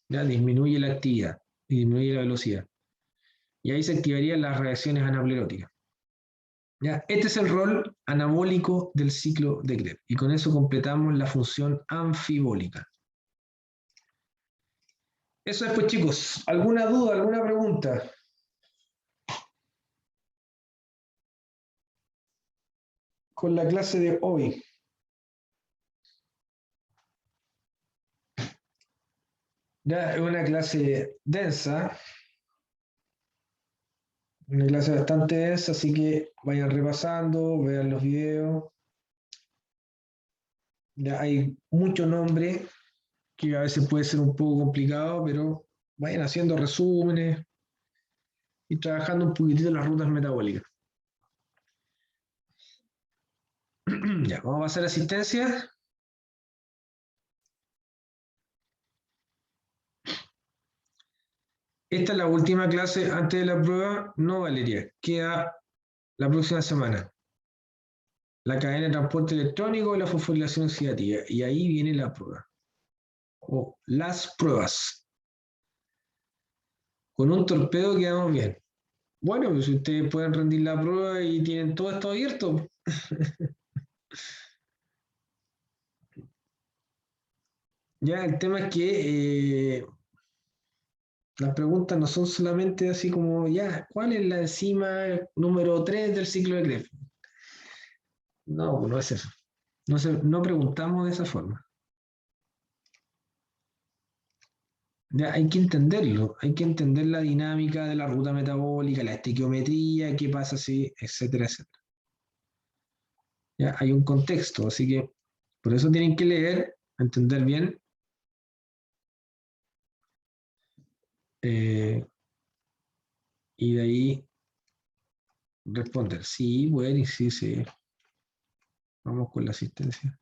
¿Ya? Disminuye la actividad y disminuye la velocidad. Y ahí se activarían las reacciones anapleróticas. ¿Ya? Este es el rol anabólico del ciclo de Krebs. Y con eso completamos la función anfibólica. Eso es, pues, chicos. ¿Alguna duda, alguna pregunta? Con la clase de hoy. Ya es una clase densa. Una clase bastante densa, así que vayan repasando, vean los videos. Ya hay mucho nombre que a veces puede ser un poco complicado, pero vayan haciendo resúmenes y trabajando un poquitito las rutas metabólicas. Ya, vamos a pasar a asistencia. Esta es la última clase antes de la prueba, no Valeria, queda la próxima semana. La cadena de transporte electrónico y la fosforilación oxidativa, y ahí viene la prueba. O las pruebas. Con un torpedo quedamos bien. Bueno, pues ustedes pueden rendir la prueba y tienen todo esto abierto. Ya, el tema es que las preguntas no son solamente así como, ya, ¿cuál es la enzima número 3 del ciclo de Krebs? No, no es eso. No preguntamos de esa forma. Ya hay que entenderlo, hay que entender la dinámica de la ruta metabólica, la estequiometría, qué pasa si, etcétera, etcétera. Ya hay un contexto, así que por eso tienen que leer, entender bien. Y de ahí responder, sí, bueno, sí, sí. Vamos con la asistencia.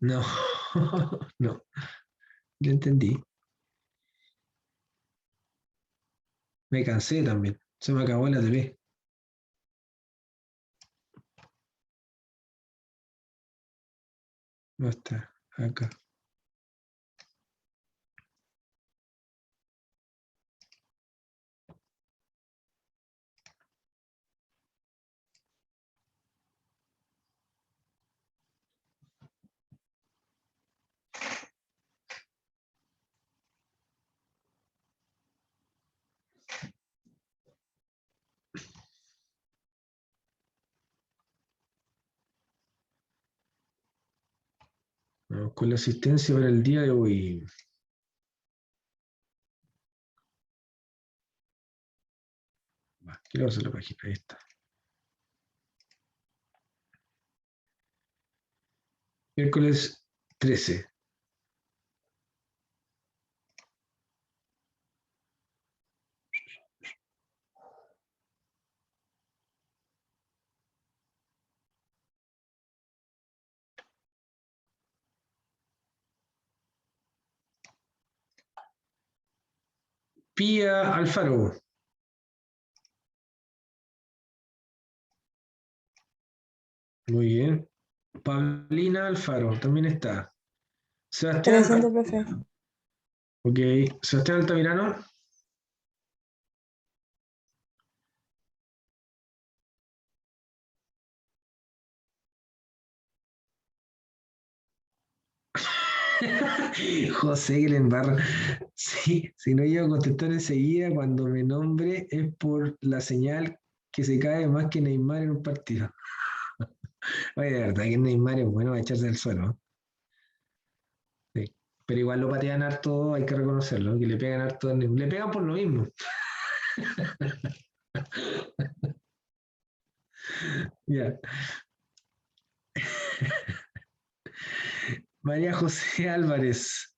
No, no, ya entendí. Me cansé también. Se me acabó la TV. No está, acá. Vamos con la asistencia para el día de hoy. Quiero hacer la página, ahí está. Miércoles 13. Pía Alfaro. Muy bien. Paulina Alfaro, también está. Sebastián. Presente, profe. Ok. Sebastián Altamirano. José Glenbarra. Sí, si no iba a contestar enseguida, cuando me nombre es por la señal que se cae más que Neymar en un partido. Oye, de verdad que Neymar es bueno a echarse al suelo, ¿no? Sí. Pero igual lo patean harto, hay que reconocerlo, que le pegan harto. Le pegan por lo mismo. Ya. María José Álvarez.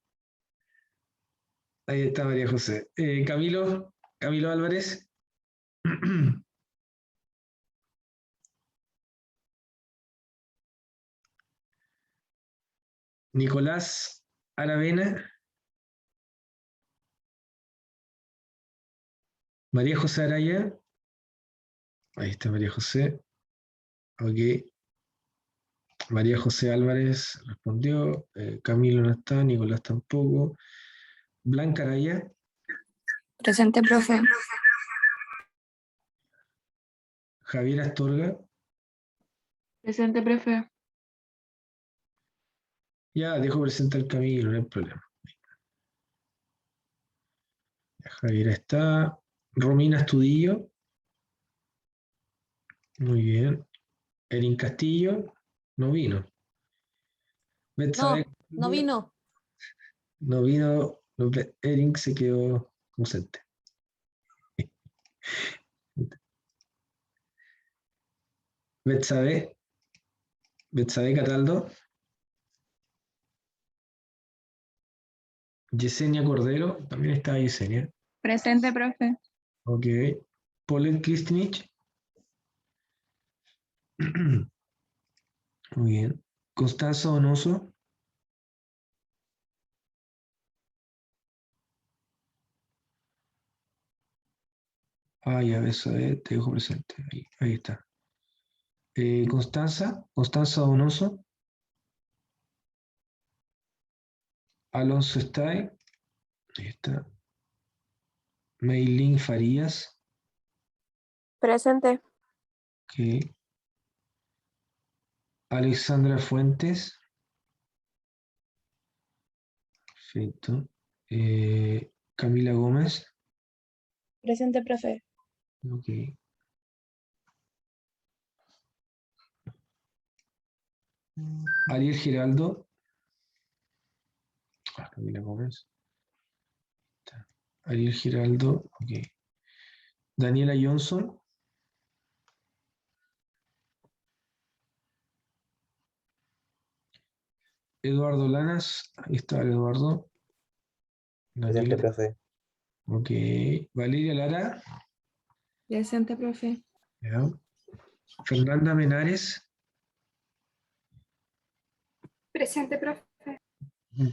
Ahí está María José. Camilo Álvarez. Nicolás Aravena. María José Araya. Ahí está María José. Ok. María José Álvarez respondió. Camilo no está. Nicolás tampoco. Blanca Araya. Presente, profe. Javier Astorga. Presente, profe. Ya, dejo presentar Camilo, no hay problema. Javier está. Romina Estudillo. Muy bien. Erin Castillo. No vino. Betsabe No, no vino. no vino. Erin se quedó ausente. Betsabe. Betsabe Cataldo. Yesenia Cordero. También está Yesenia. Presente, profe. Ok. Polen Kristinich. Muy bien. Constanza Donoso. Ah, ya ves, te dejo presente. Ahí está. Constanza Donoso. Alonso está ahí. Ahí está. Meilín Farías. Presente. Ok. Alexandra Fuentes. Perfecto. Camila Gómez. Presente, profe. Ok. Ariel Giraldo. Camila Gómez. Ariel Giraldo. Ok. Daniela Johnson. Eduardo Lanas. Ahí está Eduardo. Presente, Daniela. profe. Ok. Valeria Lara. Presente, profe. Ya. Fernanda Menares. Presente, profe.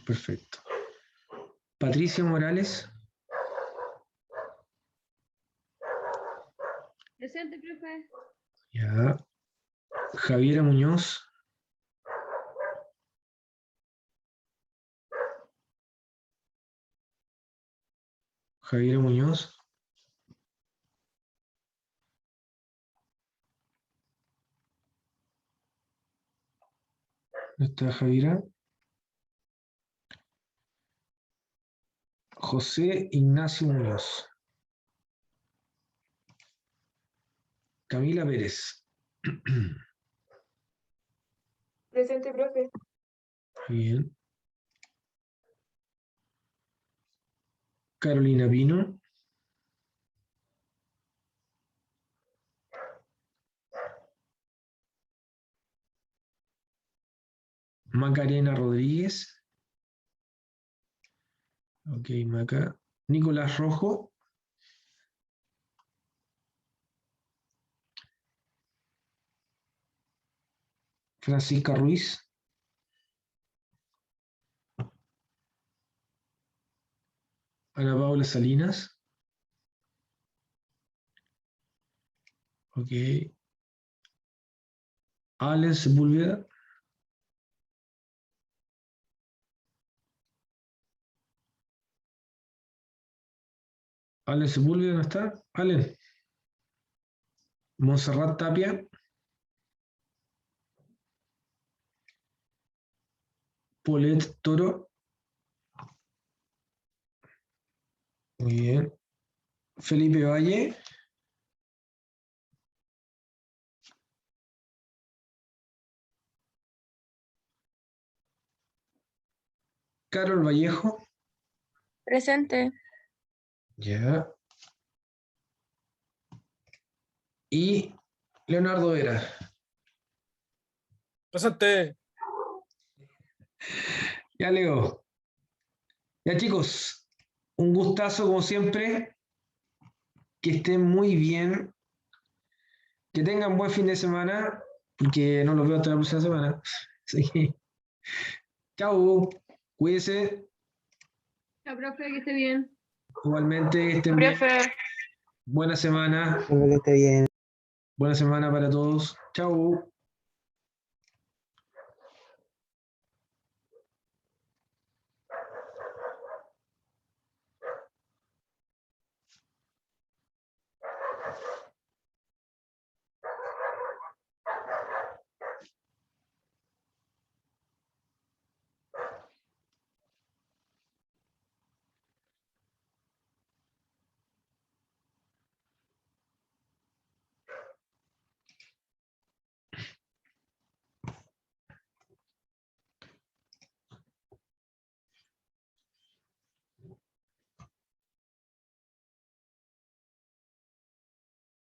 Perfecto. Patricia Morales. Presente, profe. Ya. Javiera Muñoz. Javiera Muñoz. ¿Dónde está Javiera? José Ignacio Muñoz. Camila Pérez. Presente, profe. Bien. Carolina Pino. Macarena Rodríguez. Ok, Maca. Nicolás Rojo. Francisca Ruiz. Ana Paula Salinas. Ok. Allen Sepúlveda. Allen Sepúlveda, ¿no está? Allen. Montserrat Tapia. Paulette Toro. Muy bien. Felipe Valle. Carol Vallejo. Presente. Ya. Y Leonardo Vera. Presente. Ya, Leo. Ya, chicos. Un gustazo, como siempre. Que estén muy bien. Que tengan buen fin de semana. Porque no los veo hasta la próxima semana. Así que, chao. Cuídense. Chao, profe, que esté bien. Igualmente, que estén bien. Profe. Buena semana. Profe, que esté bien. Buena semana para todos. Chao.